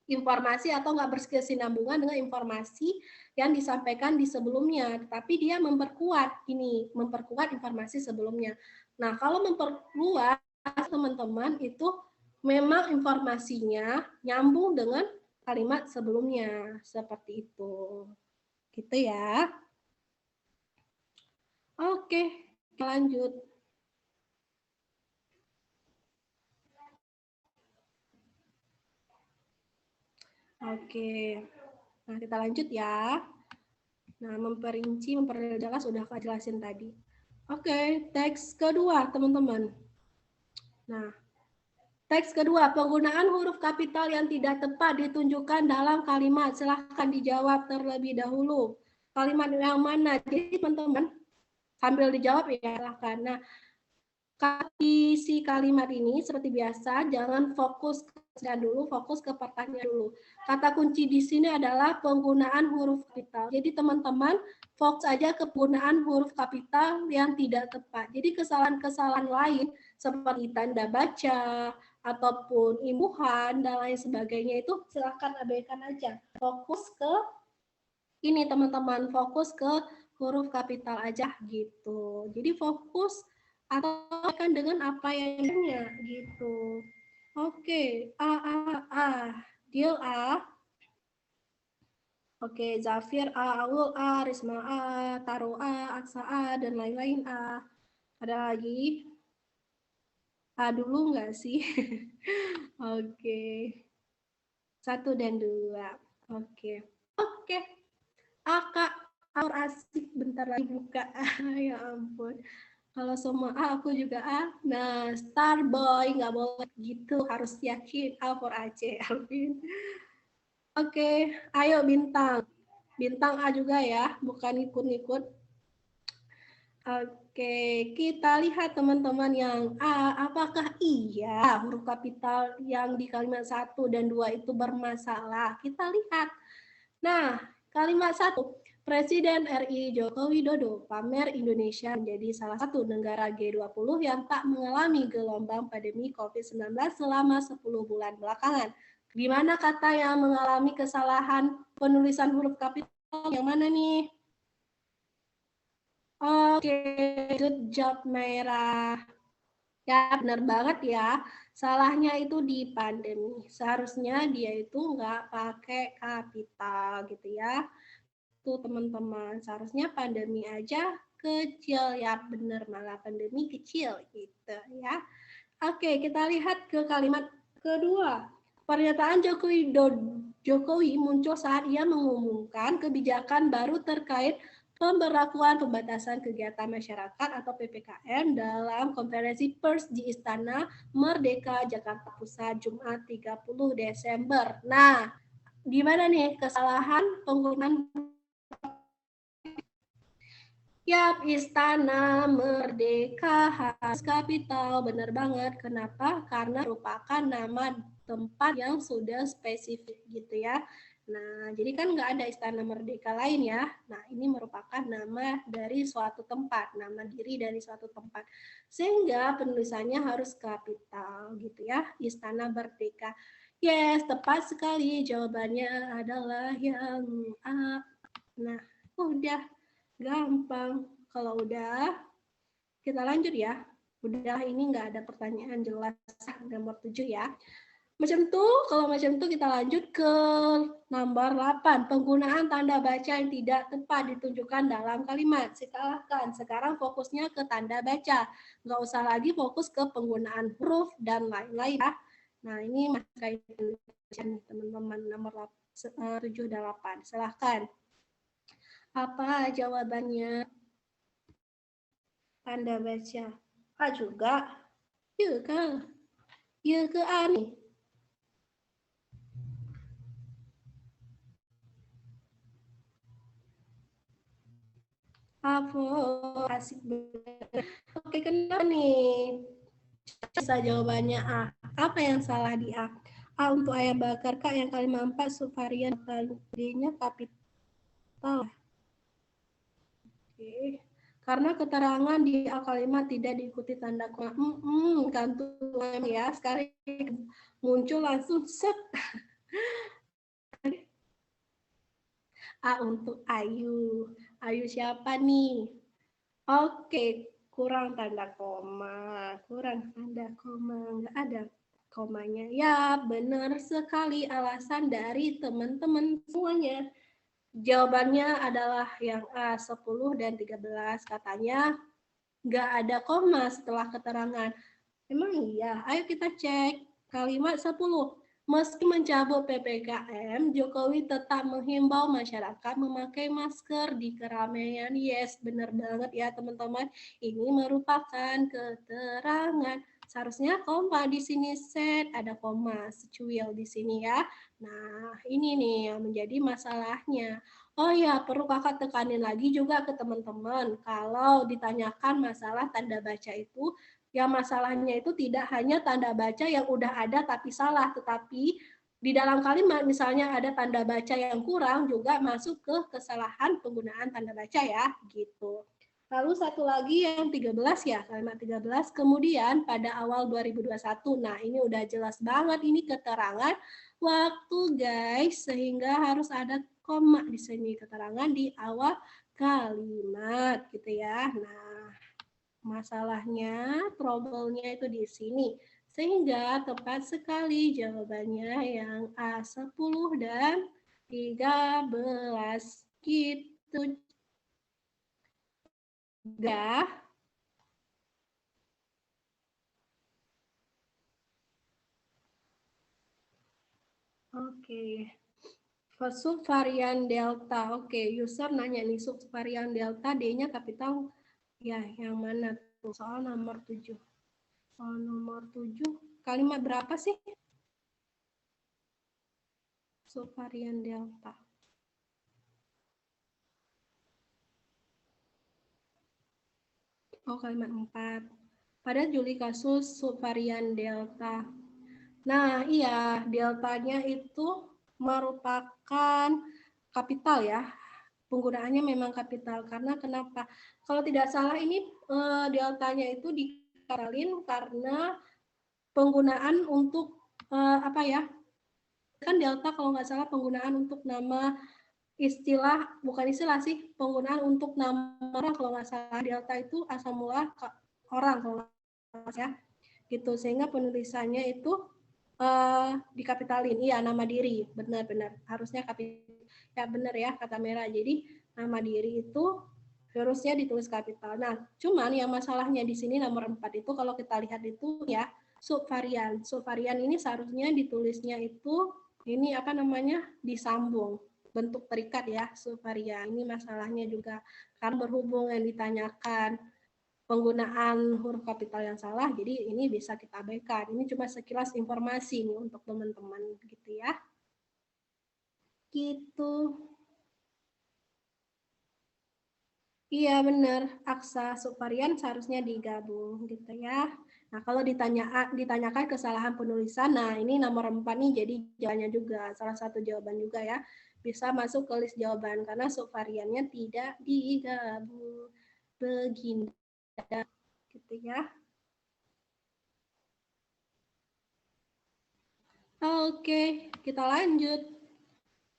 S1: informasi atau nggak berkesinambungan dengan informasi yang disampaikan di sebelumnya. Tapi dia memperkuat ini, memperkuat informasi sebelumnya. Nah, kalau memperluas, teman-teman, itu memang informasinya nyambung dengan kalimat sebelumnya. Seperti itu. Gitu ya. Oke, kita lanjut. Oke, nah kita lanjut ya. Nah, memperinci, memperjelas sudah Kak jelasin tadi. Oke, teks kedua teman-teman. Nah, teks kedua, penggunaan huruf kapital yang tidak tepat ditunjukkan dalam kalimat. Silahkan dijawab terlebih dahulu. Kalimat yang mana? Jadi teman-teman, sambil dijawab ya silahkan. Nah, isi kalimat ini seperti biasa, jangan fokus ke dulu, fokus ke pertanyaan dulu. Kata kunci di sini adalah penggunaan huruf kapital. Jadi teman-teman fokus aja ke penggunaan huruf kapital yang tidak tepat. Jadi kesalahan-kesalahan lain seperti tanda baca ataupun imbuhan dan lain sebagainya itu silakan abaikan aja. Fokus ke ini teman-teman, fokus ke huruf kapital aja gitu. Jadi fokus atau kan dengan apa yang gitu. Oke, A. Deal A. Oke, Zafir A, Aul A, Risma A, Taro A, Aksa A, dan lain-lain A. Ada lagi? A dulu nggak sih? Oke. 1 dan 2. Oke. Oke. A, Kak. Aur asik bentar lagi buka. Ya ampun. Kalau semua A, aku juga A. Nah, Starboy nggak boleh gitu, harus yakin A for Aceh, Alvin. Oke, ayo bintang. Bintang A juga ya, bukan ikut-ikut. Oke, kita lihat teman-teman yang A, apakah iya huruf kapital yang di kalimat 1 dan 2 itu bermasalah? Kita lihat. Nah, kalimat 1, Presiden RI Joko Widodo pamer Indonesia menjadi salah satu negara G20 yang tak mengalami gelombang pandemi COVID-19 selama 10 bulan belakangan. Di mana kata yang mengalami kesalahan penulisan huruf kapital yang mana nih? Oke, good job Merah. Ya, benar banget ya. Salahnya itu di pandemi. Seharusnya dia itu nggak pakai kapital gitu ya. Tuh teman-teman, seharusnya pandemi aja kecil ya, bener malah pandemi kecil gitu ya. Oke, kita lihat ke kalimat kedua. Pernyataan Jokowi muncul saat ia mengumumkan kebijakan baru terkait pemberlakuan pembatasan kegiatan masyarakat atau PPKM dalam konferensi pers di Istana Merdeka Jakarta Pusat Jumat 30 Desember. Nah, di mana nih kesalahan penggunaan? Yap, Istana Merdeka harus kapital, benar banget. Kenapa? Karena merupakan nama tempat yang sudah spesifik gitu ya. Nah, jadi kan nggak ada Istana Merdeka lain ya. Nah, ini merupakan nama dari suatu tempat, nama diri dari suatu tempat. Sehingga penulisannya harus kapital gitu ya, Istana Merdeka. Yes, tepat sekali. Jawabannya adalah yang A. Nah, udah. Gampang. Kalau udah, kita lanjut ya. Udah, ini nggak ada pertanyaan jelas. Nomor 7 ya. Macam tuh, kalau macam tuh kita lanjut ke nomor 8. Penggunaan tanda baca yang tidak tepat ditunjukkan dalam kalimat. Silakan. Sekarang fokusnya ke tanda baca. Nggak usah lagi fokus ke penggunaan huruf dan lain-lain ya. Nah, ini masih teman-teman nomor 7 dan 8. Silahkan. Apa jawabannya? Tanda baca. A juga. Ya ke? Ya ke A nih. Apa? Asik banget. Oke, kenapa nih? Bisa jawabannya A. Apa yang salah di A? A untuk ayam bakar, Kak, yang kalimat 4 subvarian D-nya kapital. Oke. Karena keterangan di kalimat tidak diikuti tanda koma. Kantung ya. Sekarang muncul langsung set. A untuk Ayu. Ayu siapa nih? Oke, kurang tanda koma. Kurang tanda koma. Nggak ada komanya. Ya, benar sekali alasan dari teman-teman semuanya. Jawabannya adalah yang A, 10 dan 13. Katanya nggak ada koma setelah keterangan. Emang iya? Ayo kita cek. Kalimat 10. Meski mencabut PPKM, Jokowi tetap menghimbau masyarakat memakai masker di keramaian. Yes, benar banget ya teman-teman. Ini merupakan keterangan. Seharusnya koma di sini set, ada koma secuil di sini ya. Nah, ini nih yang menjadi masalahnya. Oh ya, perlu kakak tekanin lagi juga ke teman-teman. Kalau ditanyakan masalah tanda baca itu, yang masalahnya itu tidak hanya tanda baca yang udah ada tapi salah, tetapi di dalam kalimat misalnya ada tanda baca yang kurang juga masuk ke kesalahan penggunaan tanda baca ya, gitu. Lalu satu lagi yang 13 ya, kalimat 13, kemudian pada awal 2021. Nah, ini udah jelas banget ini keterangan waktu guys, sehingga harus ada koma di sini keterangan di awal kalimat gitu ya. Nah, masalahnya, trouble-nya itu di sini. Sehingga tepat sekali jawabannya yang A10 dan 13. Gitu. Udah. Oke. Subvarian Delta. Oke, user nanya nih subvarian Delta D-nya kapital ya yang mana Soal nomor 7. Soal nomor 7, kalimat berapa sih? Subvarian delta. Oh, kalimat 4. Pada juli kasus subvarian delta. Nah, iya, deltanya itu merupakan kapital ya. Penggunaannya memang kapital. Karena kenapa? Kalau tidak salah ini deltanya itu dikapitalin karena penggunaan untuk apa ya? Kan delta kalau nggak salah penggunaan untuk nama istilah, bukan istilah sih, penggunaan untuk nama orang kalau nggak salah. Delta itu asal mula orang kalau nggak salah ya, gitu. Sehingga penulisannya itu dikapitalin. Iya, nama diri, benar-benar harusnya kapital. Ya benar ya kata Merah. Jadi nama diri itu harusnya ditulis kapital. Nah, cuman yang masalahnya di sini nomor 4 itu kalau kita lihat itu ya subvarian. Subvarian ini seharusnya ditulisnya itu ini apa namanya? Disambung, bentuk terikat ya subvarian. Ini masalahnya juga kan berhubung yang ditanyakan penggunaan huruf kapital yang salah, jadi ini bisa kita abaikan. Ini cuma sekilas informasi nih untuk teman-teman gitu ya. Gitu. Iya benar, aksa subvarian seharusnya digabung gitu ya. Nah, kalau ditanyakan kesalahan penulisan, nah ini nomor 4 nih jadi jawabannya juga, salah satu jawaban juga ya. Bisa masuk ke list jawaban karena subvariannya tidak digabung. Begini gitu ya. Oke, kita lanjut.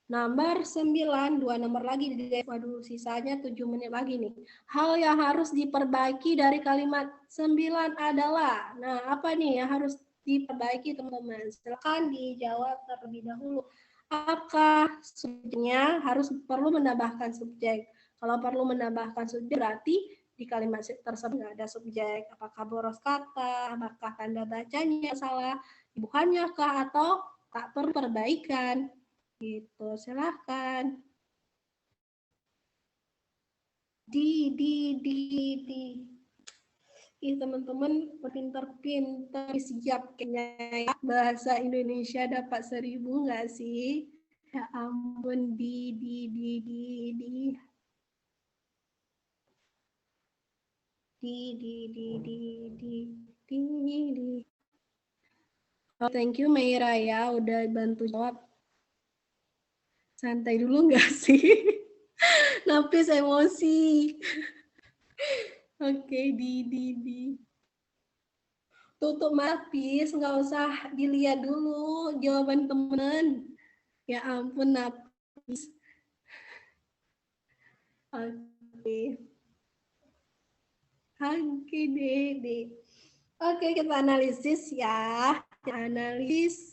S1: Nomor 9, 2 nomor lagi guys. Waduh, sisanya 7 menit lagi nih. Hal yang harus diperbaiki dari kalimat 9 adalah, nah apa nih yang harus diperbaiki teman-teman? Silakan dijawab terlebih dahulu. Apakah subjeknya harus perlu menambahkan subjek? Kalau perlu menambahkan subjek berarti di kalimat tersebut nggak ada subjek. Apakah boros kata? Apakah tanda bacanya salah? Bukannya kah atau tak perlu perbaikan? Gitu, silahkan. Di. Ih, teman-teman pinter-pinter siap kayaknya ya. Bahasa Indonesia dapat 1000 nggak sih? Ya ampun, di. Di. Oh, thank you Meira ya, udah bantu jawab. Santai dulu nggak sih? Napis emosi. Oke, di. Tutup Napis, nggak usah dilihat dulu jawaban temen. Ya ampun Napis. Oke. Oke deh. Oke, kita analisis ya. Analis.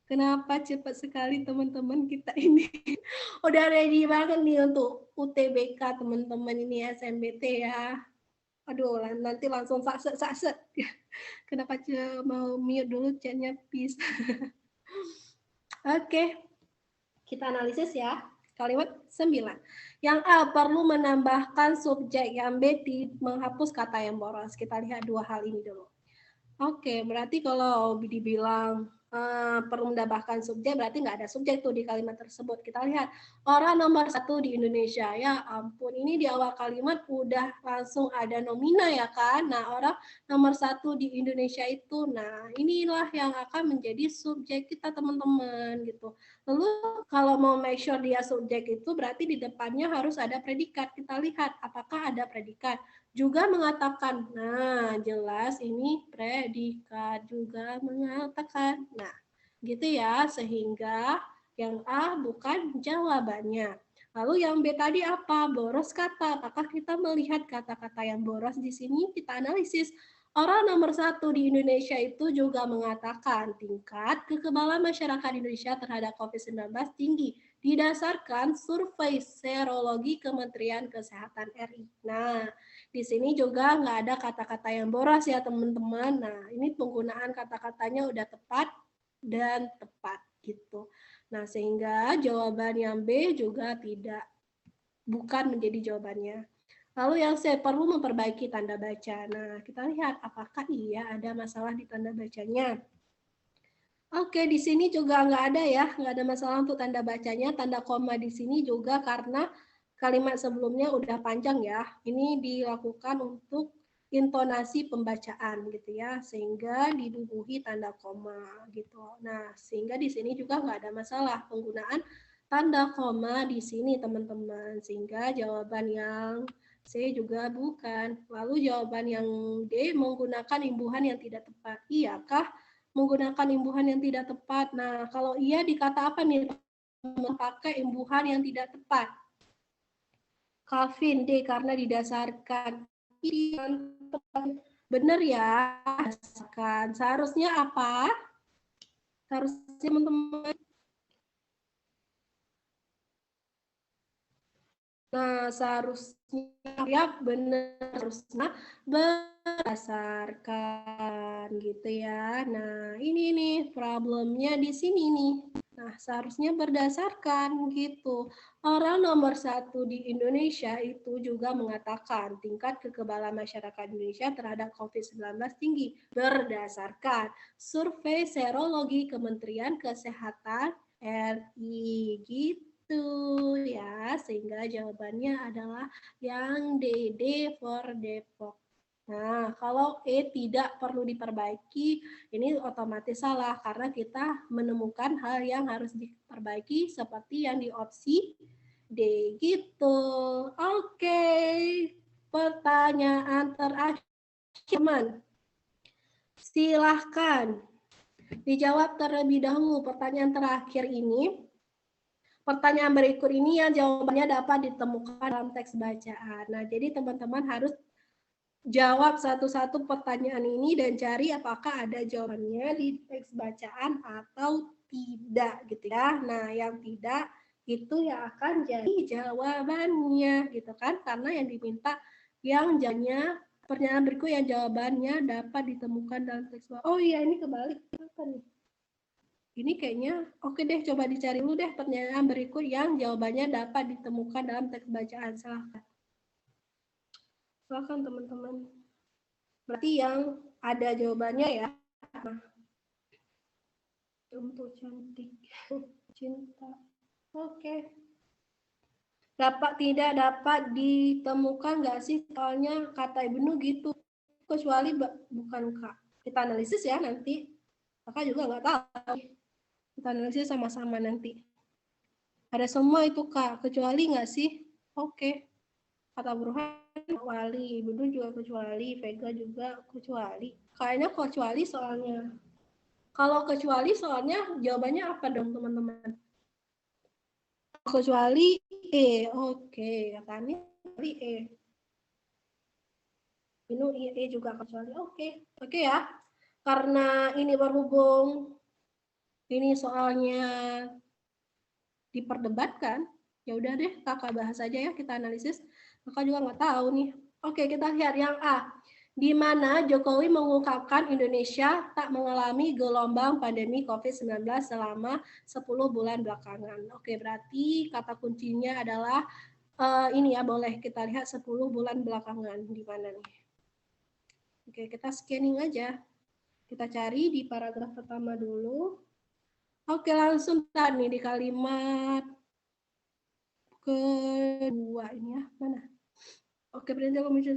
S1: Kenapa cepat sekali teman-teman kita ini. Udah ready banget nih untuk UTBK teman-teman ini SMBT ya. Aduh, nanti langsung sakset. Kenapa mau mute dulu chatnya, please. Oke, kita analisis ya. Kalimat 9. Yang A perlu menambahkan subjek, yang B menghapus kata yang boros. Kita lihat dua hal ini dulu. Oke, berarti kalau dibilang perlu menambahkan subjek, berarti nggak ada subjek tuh di kalimat tersebut. Kita lihat, orang nomor 1 di Indonesia. Ya ampun, ini di awal kalimat udah langsung ada nomina ya kan? Nah, orang nomor 1 di Indonesia itu, nah inilah yang akan menjadi subjek kita teman-teman gitu. Lalu kalau mau make sure dia subjek itu, berarti di depannya harus ada predikat. Kita lihat apakah ada predikat. Juga mengatakan, nah jelas ini predikat juga mengatakan. Nah, gitu ya, sehingga yang A bukan jawabannya. Lalu yang B tadi apa? Boros kata. Apakah kita melihat kata-kata yang boros di sini? Kita analisis. Orang nomor 1 di Indonesia itu juga mengatakan tingkat kekebalan masyarakat Indonesia terhadap COVID-19 tinggi didasarkan survei serologi Kementerian Kesehatan RI. Nah, di sini juga nggak ada kata-kata yang boros ya teman-teman. Nah, ini penggunaan kata-katanya udah tepat dan tepat gitu. Nah, sehingga jawaban yang B juga bukan menjadi jawabannya. Lalu yang C, perlu memperbaiki tanda baca. Nah, kita lihat apakah iya ada masalah di tanda bacanya. Oke, di sini juga nggak ada ya, nggak ada masalah untuk tanda bacanya. Tanda koma di sini juga karena kalimat sebelumnya udah panjang ya. Ini dilakukan untuk intonasi pembacaan gitu ya, sehingga diduduhi tanda koma gitu. Nah, sehingga di sini juga nggak ada masalah penggunaan tanda koma di sini teman-teman. Sehingga jawaban yang C juga bukan. Lalu jawaban yang D menggunakan imbuhan yang tidak tepat. Iyakah menggunakan imbuhan yang tidak tepat? Nah, kalau iya dikata apa nih? Memakai imbuhan yang tidak tepat. Calvin D karena didasarkan. Benar ya, didasarkan. Seharusnya apa? Seharusnya teman-teman. Nah, seharusnya ya benar, harusnya berdasarkan gitu ya. Nah, ini nih problemnya di sini nih. Nah, seharusnya berdasarkan gitu. Orang nomor 1 di Indonesia itu juga mengatakan tingkat kekebalan masyarakat Indonesia terhadap COVID-19 tinggi berdasarkan survei serologi Kementerian Kesehatan RI gitu ya, sehingga jawabannya adalah yang D for Depok. Nah, kalau E tidak perlu diperbaiki, ini otomatis salah karena kita menemukan hal yang harus diperbaiki seperti yang di opsi D gitu. Oke, pertanyaan terakhir, teman. Silahkan dijawab terlebih dahulu pertanyaan terakhir ini. Pertanyaan berikut ini yang jawabannya dapat ditemukan dalam teks bacaan. Nah, jadi teman-teman harus jawab satu-satu pertanyaan ini dan cari apakah ada jawabannya di teks bacaan atau tidak gitu ya. Nah, yang tidak itu yang akan jadi jawabannya gitu kan, karena yang diminta yang jawabannya pertanyaan berikut yang jawabannya dapat ditemukan dalam teks bacaan. Oh iya, ini kebalik. Apa nih? Ini kayaknya oke deh, coba dicari dulu deh pertanyaan berikut yang jawabannya dapat ditemukan dalam teks bacaan. Silahkan. Silahkan teman-teman. Berarti yang ada jawabannya ya. Nah, untuk cantik. Cinta. Oke. Tidak dapat ditemukan nggak sih? Soalnya kata Ibnu gitu. Kecuali bukan Kak. Kita analisis ya nanti. Kakak juga nggak tahu. Kita analisis sama-sama nanti. Ada semua itu Kak, kecuali nggak sih? Oke. Kata Burhan kecuali, Ibnu juga kecuali, Vega juga kecuali. Kayaknya kecuali soalnya. Kalau kecuali soalnya jawabannya apa dong teman-teman? Kecuali E, oke. Katanya kecuali E. Ibnu E juga kecuali, oke. Oke ya. Karena ini berhubung ini soalnya diperdebatkan, ya udah deh kakak bahas aja ya, kita analisis. Kakak juga nggak tahu nih. Oke, kita lihat yang A, di mana Jokowi mengungkapkan Indonesia tak mengalami gelombang pandemi COVID-19 selama 10 bulan belakangan. Oke, berarti kata kuncinya adalah ini ya, boleh kita lihat 10 bulan belakangan di mana nih. Oke, kita scanning aja. Kita cari di paragraf pertama dulu. Oke, langsung nih di kalimat kedua ini ya, mana? Oke, Perintah Komisi.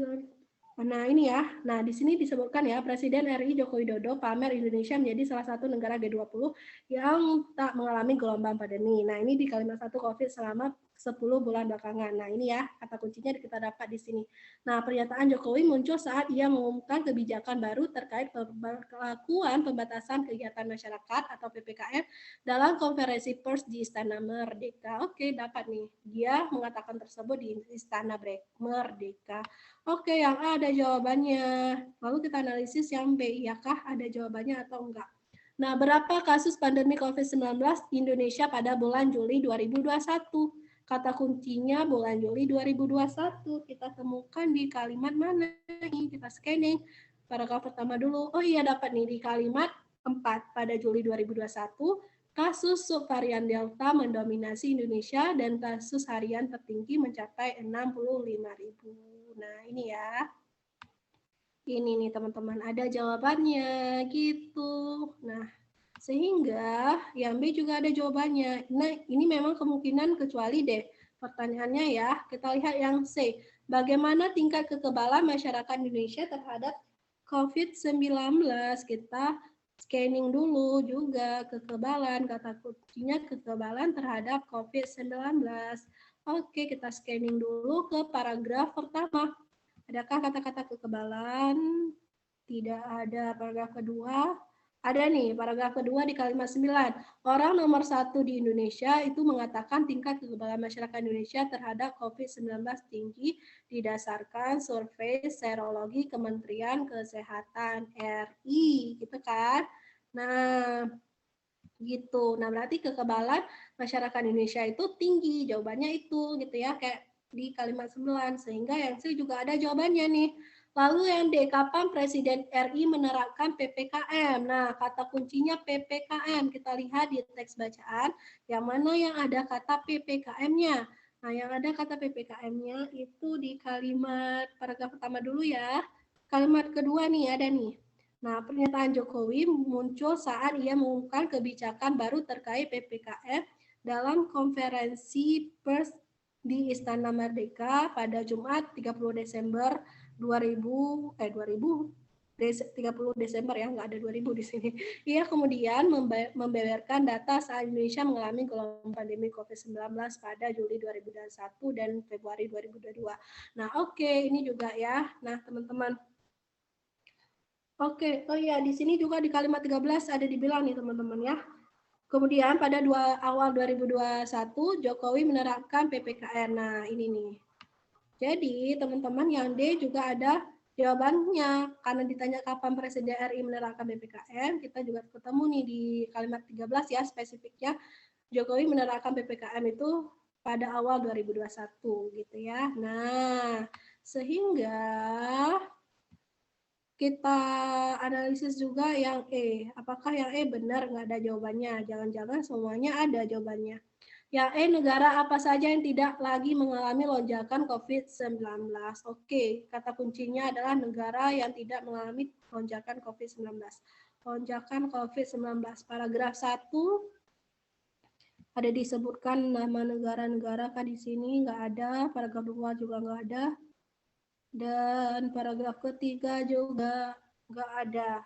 S1: Nah, ini ya. Nah, di sini disebutkan ya, Presiden RI Joko Widodo pamer Indonesia menjadi salah satu negara G20 yang tak mengalami gelombang pandemi. Nah, ini di kalimat 1 COVID selama 10 bulan belakangan. Nah, ini ya, kata kuncinya kita dapat di sini. Nah, pernyataan Jokowi muncul saat ia mengumumkan kebijakan baru terkait perlakuan pembatasan kegiatan masyarakat atau PPKM dalam konferensi pers di Istana Merdeka. Oke, dapat nih. Dia mengatakan tersebut di Istana Merdeka. Oke, yang A ada jawabannya. Lalu kita analisis yang B, iyakah ada jawabannya atau enggak. Nah, berapa kasus pandemi COVID-19 di Indonesia pada bulan Juli 2021? Kata kuncinya bulan Juli 2021. Kita temukan di kalimat mana nih? Kita scanning. Paragraf pertama dulu. Oh iya, dapat nih di kalimat 4 pada Juli 2021. kasus subvarian Delta mendominasi Indonesia dan kasus harian tertinggi mencapai 65.000. Nah, ini ya. Ini nih teman-teman, ada jawabannya gitu. Nah, sehingga yang B juga ada jawabannya. Nah, ini memang kemungkinan kecuali deh. Pertanyaannya ya, kita lihat yang C. Bagaimana tingkat kekebalan masyarakat Indonesia terhadap COVID-19? Kita scanning dulu juga kekebalan, kata kuncinya kekebalan terhadap COVID-19. Oke, kita scanning dulu ke paragraf pertama. Adakah kata-kata kekebalan? Tidak ada. Paragraf kedua. Ada nih, paragraf kedua di kalimat 9. Orang nomor 1 di Indonesia itu mengatakan tingkat kekebalan masyarakat Indonesia terhadap COVID-19 tinggi didasarkan survei serologi Kementerian Kesehatan RI. Gitu kan? Nah, gitu. Nah, berarti kekebalan masyarakat Indonesia itu tinggi. Jawabannya itu gitu ya, kayak di kalimat 9. Sehingga yang C juga ada jawabannya nih. Lalu yang D, kapan Presiden RI menerapkan PPKM? Nah, kata kuncinya PPKM. Kita lihat di teks bacaan, yang mana yang ada kata PPKM-nya. Nah, yang ada kata PPKM-nya itu di kalimat paragraf pertama dulu ya. Kalimat kedua nih, ada nih. Nah, pernyataan Jokowi muncul saat ia mengumumkan kebijakan baru terkait PPKM dalam konferensi pers di Istana Merdeka pada Jumat 30 Desember 30 Desember ya, nggak ada 2000 di sini. Ia kemudian membeberkan data saat Indonesia mengalami gelombang pandemi COVID-19 pada Juli 2021 dan Februari 2022. Nah, oke, ini juga ya. Nah, teman-teman. Oke, oh iya, di sini juga di kalimat 13 ada dibilang nih teman-teman ya. Kemudian pada awal 2021, Jokowi menerapkan PPKM. Nah, ini nih. Jadi, teman-teman yang D juga ada jawabannya. Karena ditanya kapan Presiden RI menerapkan PPKM, kita juga ketemu nih di kalimat 13 ya, spesifiknya. Jokowi menerapkan PPKM itu pada awal 2021 gitu ya. Nah, sehingga kita analisis juga yang E. Apakah yang E benar? Nggak ada jawabannya. Jangan-jangan semuanya ada jawabannya. Yang E, negara apa saja yang tidak lagi mengalami lonjakan COVID-19? Oke, kata kuncinya adalah negara yang tidak mengalami lonjakan COVID-19. Lonjakan COVID-19. Paragraf 1 ada disebutkan nama negara-negara kan di sini nggak ada. Paragraf 2 juga nggak ada. Dan paragraf ketiga juga nggak ada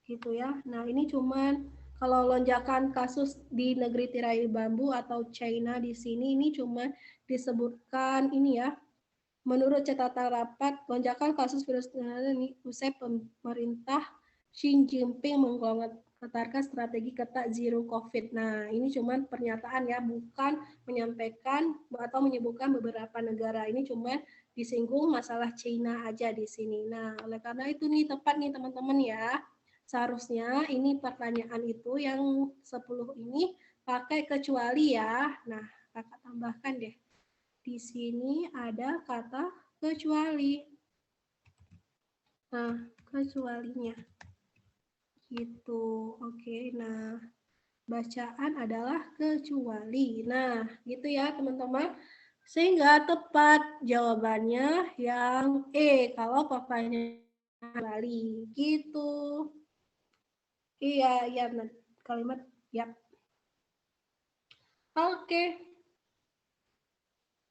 S1: gitu ya. Nah, ini cuman kalau lonjakan kasus di negeri tirai bambu atau China di sini ini cuman disebutkan ini ya. Menurut catatan rapat, lonjakan kasus virus ini usai pemerintah Xi Jinping menggelontorkan strategi ketat zero COVID. Nah, ini cuman pernyataan ya, bukan menyampaikan atau menyebutkan beberapa negara. Ini cuman disinggung masalah China aja di sini. Nah, oleh karena itu nih tepat nih teman-teman ya. Seharusnya ini pertanyaan itu yang 10 ini pakai kecuali ya. Nah, kakak tambahkan deh. Di sini ada kata kecuali. Nah, kecualinya. Gitu. Oke, nah bacaan adalah kecuali. Nah, gitu ya teman-teman. Sehingga tepat jawabannya yang E kalau papanya Bali. Gitu. Iya, iya kalimat ya. Oke.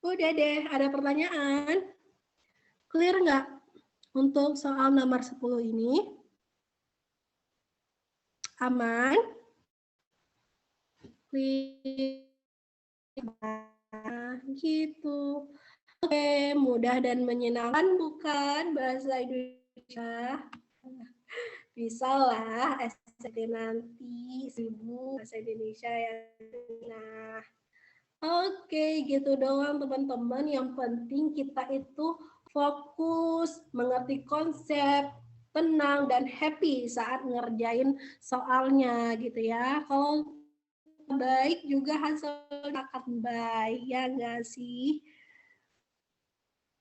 S1: Udah deh, ada pertanyaan? Clear nggak untuk soal nomor 10 ini? Aman? Clear. Gitu. Oke, mudah dan menyenangkan bukan bahasa Indonesia? Bisa lah, SCT nanti 1000 bahasa Indonesia ya. Nah, oke, gitu doang teman-teman. Yang penting kita itu fokus, mengerti konsep, tenang dan happy saat ngerjain soalnya gitu ya. Kalau baik juga hasilnya akan baik, ya nggak sih?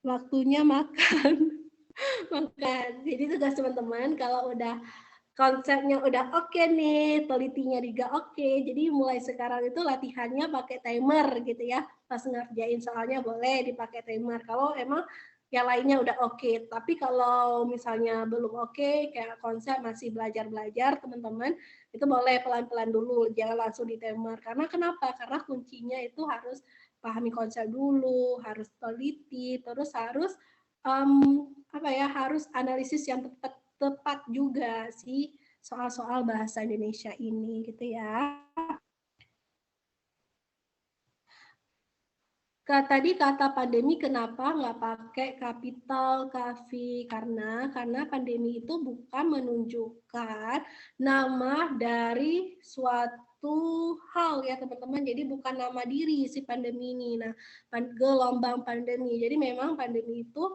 S1: Waktunya makan. Makan. Jadi tugas teman-teman kalau udah konsepnya udah oke nih, telitinya juga oke. Jadi mulai sekarang itu latihannya pakai timer gitu ya. Pas ngerjain soalnya boleh dipakai timer. Kalau emang yang lainnya udah oke. Tapi kalau misalnya belum oke, kayak konsep masih belajar-belajar, teman-teman, itu boleh pelan-pelan dulu, jangan langsung di timer. Karena kenapa? Karena kuncinya itu harus pahami konsep dulu, harus teliti, terus harus apa ya, harus analisis yang tepat juga sih soal-soal bahasa Indonesia ini gitu ya. Tadi kata pandemi kenapa nggak pakai kapital kafi? Karena pandemi itu bukan menunjukkan nama dari suatu hal ya teman-teman. Jadi bukan nama diri si pandemi ini. Nah, gelombang pandemi. Jadi memang pandemi itu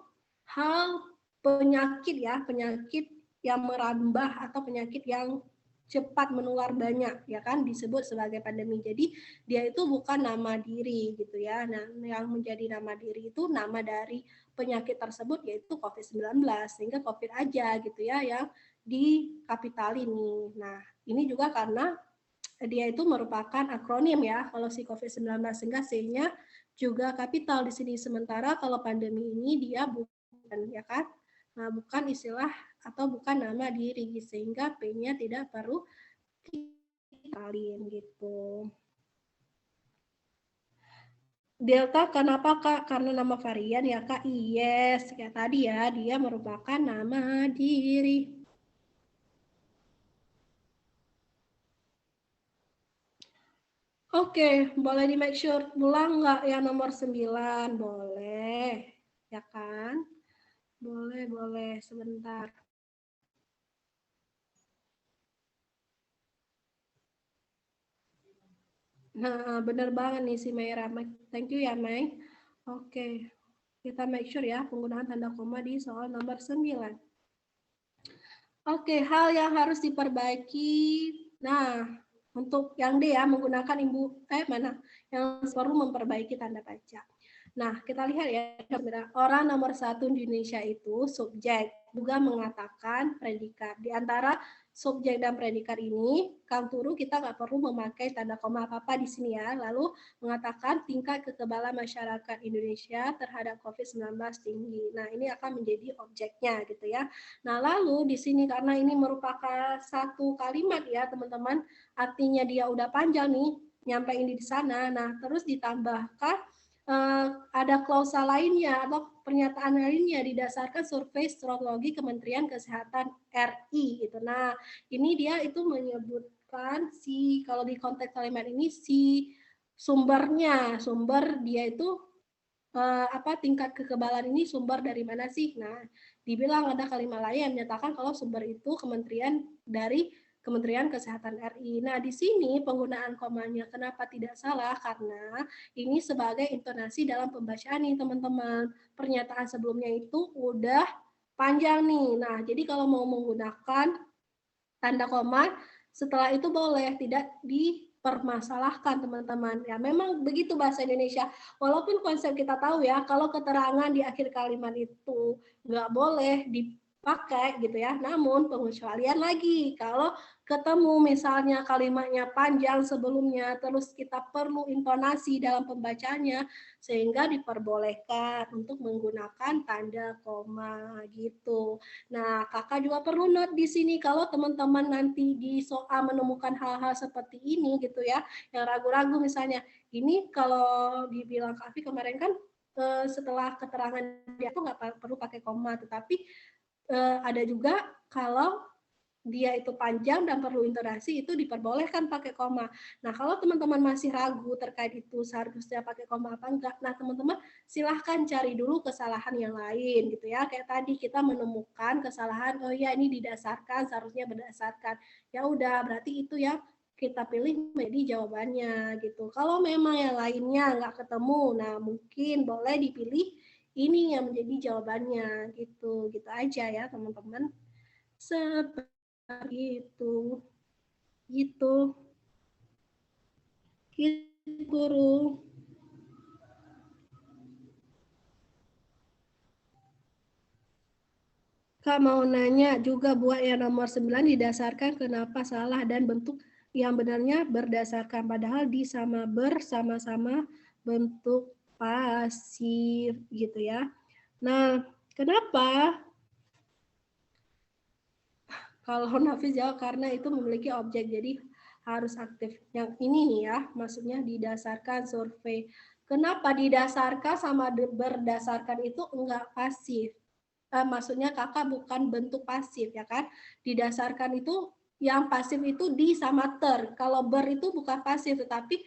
S1: hal penyakit ya, penyakit yang merambah atau penyakit yang cepat menular banyak ya kan disebut sebagai pandemi. Jadi dia itu bukan nama diri gitu ya. Nah, yang menjadi nama diri itu nama dari penyakit tersebut yaitu COVID-19 sehingga COVID aja gitu ya yang dikapitalin nih. Nah, ini juga karena dia itu merupakan akronim ya kalau si COVID-19 sehingga C-nya juga kapital di sini sementara kalau pandemi ini dia bukan ya kan. Nah, bukan istilah atau bukan nama diri sehingga P-nya tidak perlu dikitalin gitu. Delta kenapa Kak? Karena nama varian ya Kak? Yes, kayak tadi ya, dia merupakan nama diri. Oke, boleh di make sure pulang nggak yang nomor 9? Boleh, ya kan? Boleh, sebentar. Nah, bener banget nih si Mayra. Thank you ya, May. Oke, kita make sure ya penggunaan tanda koma di soal nomor 9. Oke, hal yang harus diperbaiki. Nah, untuk yang D ya, menggunakan mana? Yang perlu memperbaiki tanda baca. Nah, kita lihat ya, orang nomor 1 di Indonesia itu subjek, juga mengatakan predikat. Di antara subjek dan predikat ini, Kang Turu kita nggak perlu memakai tanda koma apa-apa di sini ya. Lalu mengatakan tingkat kekebalan masyarakat Indonesia terhadap COVID-19 tinggi. Nah, ini akan menjadi objeknya gitu ya. Nah, lalu di sini karena ini merupakan satu kalimat ya, teman-teman, artinya dia udah panjang nih, nyampe ini di sana. Nah, terus ditambahkan ada klausa lainnya atau pernyataan lainnya didasarkan survei serologi Kementerian Kesehatan RI gitu. Nah, ini dia itu menyebutkan si kalau di konteks kalimat ini si sumber dia itu tingkat kekebalan ini sumber dari mana sih? Nah, dibilang ada kalimat lain yang menyatakan kalau sumber itu kementerian dari Kementerian Kesehatan RI. Nah, di sini penggunaan komanya kenapa tidak salah? Karena ini sebagai intonasi dalam pembacaan nih, teman-teman. Pernyataan sebelumnya itu udah panjang nih. Nah, jadi kalau mau menggunakan tanda koma, setelah itu boleh, tidak dipermasalahkan teman-teman. Ya, memang begitu bahasa Indonesia. Walaupun konsep kita tahu ya, kalau keterangan di akhir kalimat itu nggak boleh dipakai gitu ya. Namun pengecualian lagi, kalau ketemu misalnya kalimatnya panjang sebelumnya, terus kita perlu intonasi dalam pembacanya, sehingga diperbolehkan untuk menggunakan tanda koma gitu. Nah, kakak juga perlu note di sini kalau teman-teman nanti di soal menemukan hal-hal seperti ini gitu ya, yang ragu-ragu misalnya, ini kalau dibilang Kak Afi kemarin kan setelah keterangan dia tuh nggak perlu pakai koma, tetapi ada juga kalau dia itu panjang dan perlu intonasi itu diperbolehkan pakai koma. Nah, kalau teman-teman masih ragu terkait itu seharusnya pakai koma apa enggak, nah teman-teman silahkan cari dulu kesalahan yang lain gitu ya. Kayak tadi kita menemukan kesalahan, oh ya ini didasarkan, seharusnya berdasarkan. Ya udah, berarti itu yang kita pilih menjadi jawabannya gitu. Kalau memang yang lainnya nggak ketemu, nah mungkin boleh dipilih ini yang menjadi jawabannya gitu. Gitu aja ya teman-teman. Gitu, gitu, gitu guru. Kak mau nanya juga buat yang nomor 9 didasarkan kenapa salah dan bentuk yang benarnya berdasarkan, padahal di sama-sama bentuk pasif gitu ya. Nah, kenapa? Kalau Nafis jawab karena itu memiliki objek, jadi harus aktif. Yang ini nih ya, maksudnya didasarkan survei. Kenapa didasarkan sama berdasarkan itu enggak pasif? Maksudnya kakak bukan bentuk pasif ya kan, didasarkan itu yang pasif itu di sama ter, kalau ber itu bukan pasif tetapi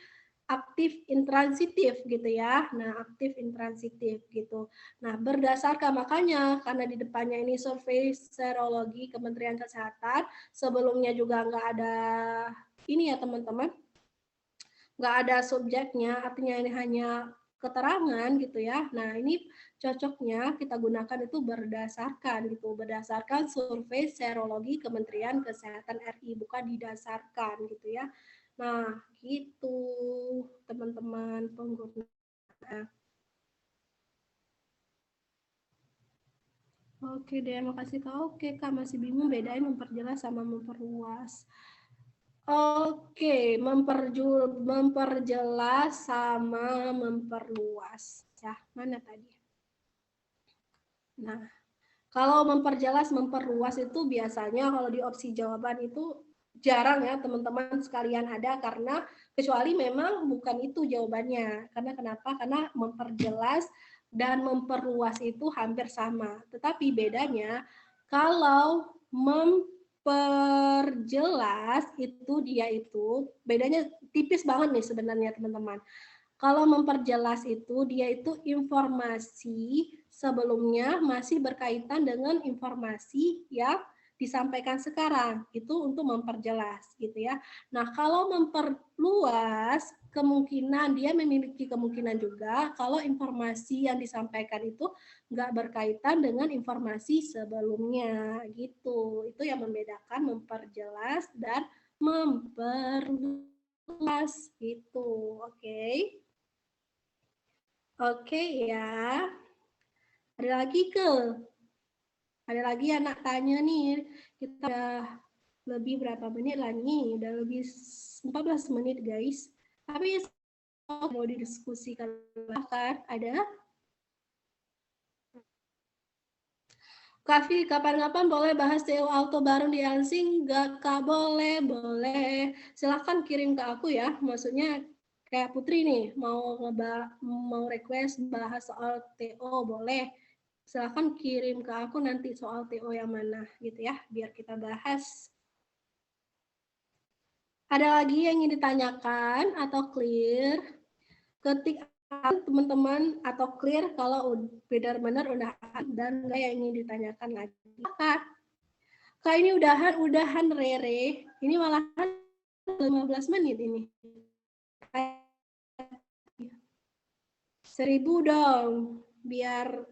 S1: aktif intransitif gitu ya. Nah, aktif intransitif gitu. Nah, berdasarkan makanya karena di depannya ini survei serologi Kementerian Kesehatan, sebelumnya juga nggak ada ini ya teman-teman, nggak ada subjeknya, artinya ini hanya keterangan gitu ya. Nah, ini cocoknya kita gunakan itu berdasarkan gitu, berdasarkan survei serologi Kementerian Kesehatan RI, bukan didasarkan gitu ya. Nah, gitu teman-teman pengguna. Oke deh, makasih Kak. Oke Kak, masih bingung bedain memperjelas sama memperluas. Oke, memperjelas sama memperluas. Ya, mana tadi? Nah, kalau memperjelas, memperluas itu biasanya kalau di opsi jawaban itu jarang ya teman-teman sekalian ada, karena kecuali memang bukan itu jawabannya. Karena kenapa? Karena memperjelas dan memperluas itu hampir sama. Tetapi bedanya kalau memperjelas itu dia itu bedanya tipis banget nih sebenarnya teman-teman. Kalau memperjelas itu, dia itu informasi sebelumnya masih berkaitan dengan informasi yang disampaikan sekarang. Itu untuk memperjelas gitu ya. Nah, kalau memperluas, kemungkinan dia memiliki kemungkinan juga kalau informasi yang disampaikan itu nggak berkaitan dengan informasi sebelumnya gitu. Itu yang membedakan memperjelas dan memperluas gitu. Oke. Oke ya. Ada lagi anak tanya nih. Kita udah lebih berapa menit lah nih? Udah lebih 14 menit guys. Tapi mau didiskusikan kan? Ada? Kavi, kapan-kapan boleh bahas TO Auto baru di Ansing? Enggak, Kak, boleh, boleh. Silahkan kirim ke aku ya. Maksudnya kayak Putri nih, mau request bahas soal TO, boleh. Silahkan kirim ke aku nanti soal TO yang mana gitu ya, biar kita bahas. Ada lagi yang ingin ditanyakan atau clear? Ketik teman-teman atau clear kalau benar-benar udah dan enggak yang ingin ditanyakan lagi. Kak ini udahan Rere. Ini malahan 15 menit ini. 1000 dong. Biar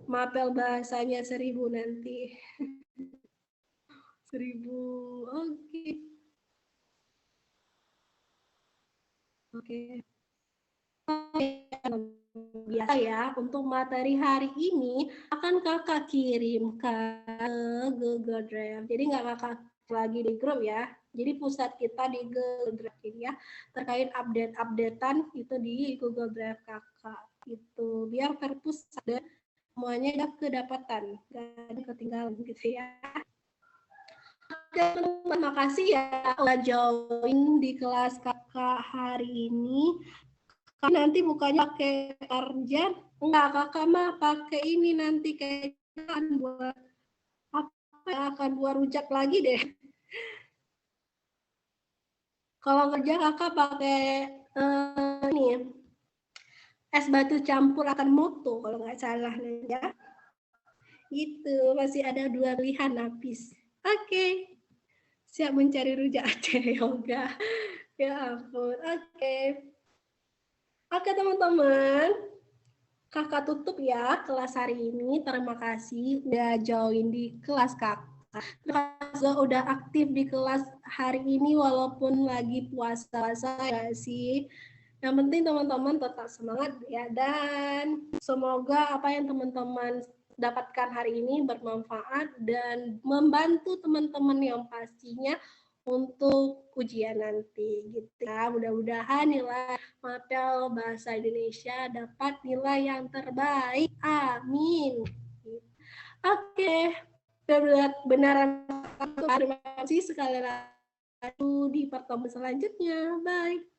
S1: mapel bahasanya 1000 nanti. 1000. Oke. Oke. Biasa ya, untuk materi hari ini akan kakak kirim ke Google Drive. Jadi nggak kakak lagi di grup ya. Jadi pusat kita di Google Drive ya. Terkait update-updatean itu di Google Drive kakak. Itu biar terpusat dan semuanya udah kedapatan, nggak ketinggalan gitu ya. Oke, terima kasih ya udah join di kelas kakak hari ini. Nanti bukanya pakai tarjan, enggak kakak mah pakai ini nanti kayak akan buat apa ya, akan buat rujak lagi deh. Kalau kerja kakak pakai ini es batu campur akan moto kalau nggak salah ya. Itu masih ada 2 pilihan habis. Oke. Siap mencari rujak Aceh yoga. Ya ampun. Oke. Oke teman-teman. Kakak tutup ya kelas hari ini. Terima kasih udah join di kelas kakak. Terima kasih udah aktif di kelas hari ini walaupun lagi puasa ya sih. Yang penting teman-teman tetap semangat ya, dan semoga apa yang teman-teman dapatkan hari ini bermanfaat dan membantu teman-teman yang pastinya untuk ujian nanti gitu ya. Mudah-mudahan nilai Mapel Bahasa Indonesia dapat nilai yang terbaik. Amin. Oke, benaran terima kasih sekali lagi di pertemuan selanjutnya. Bye.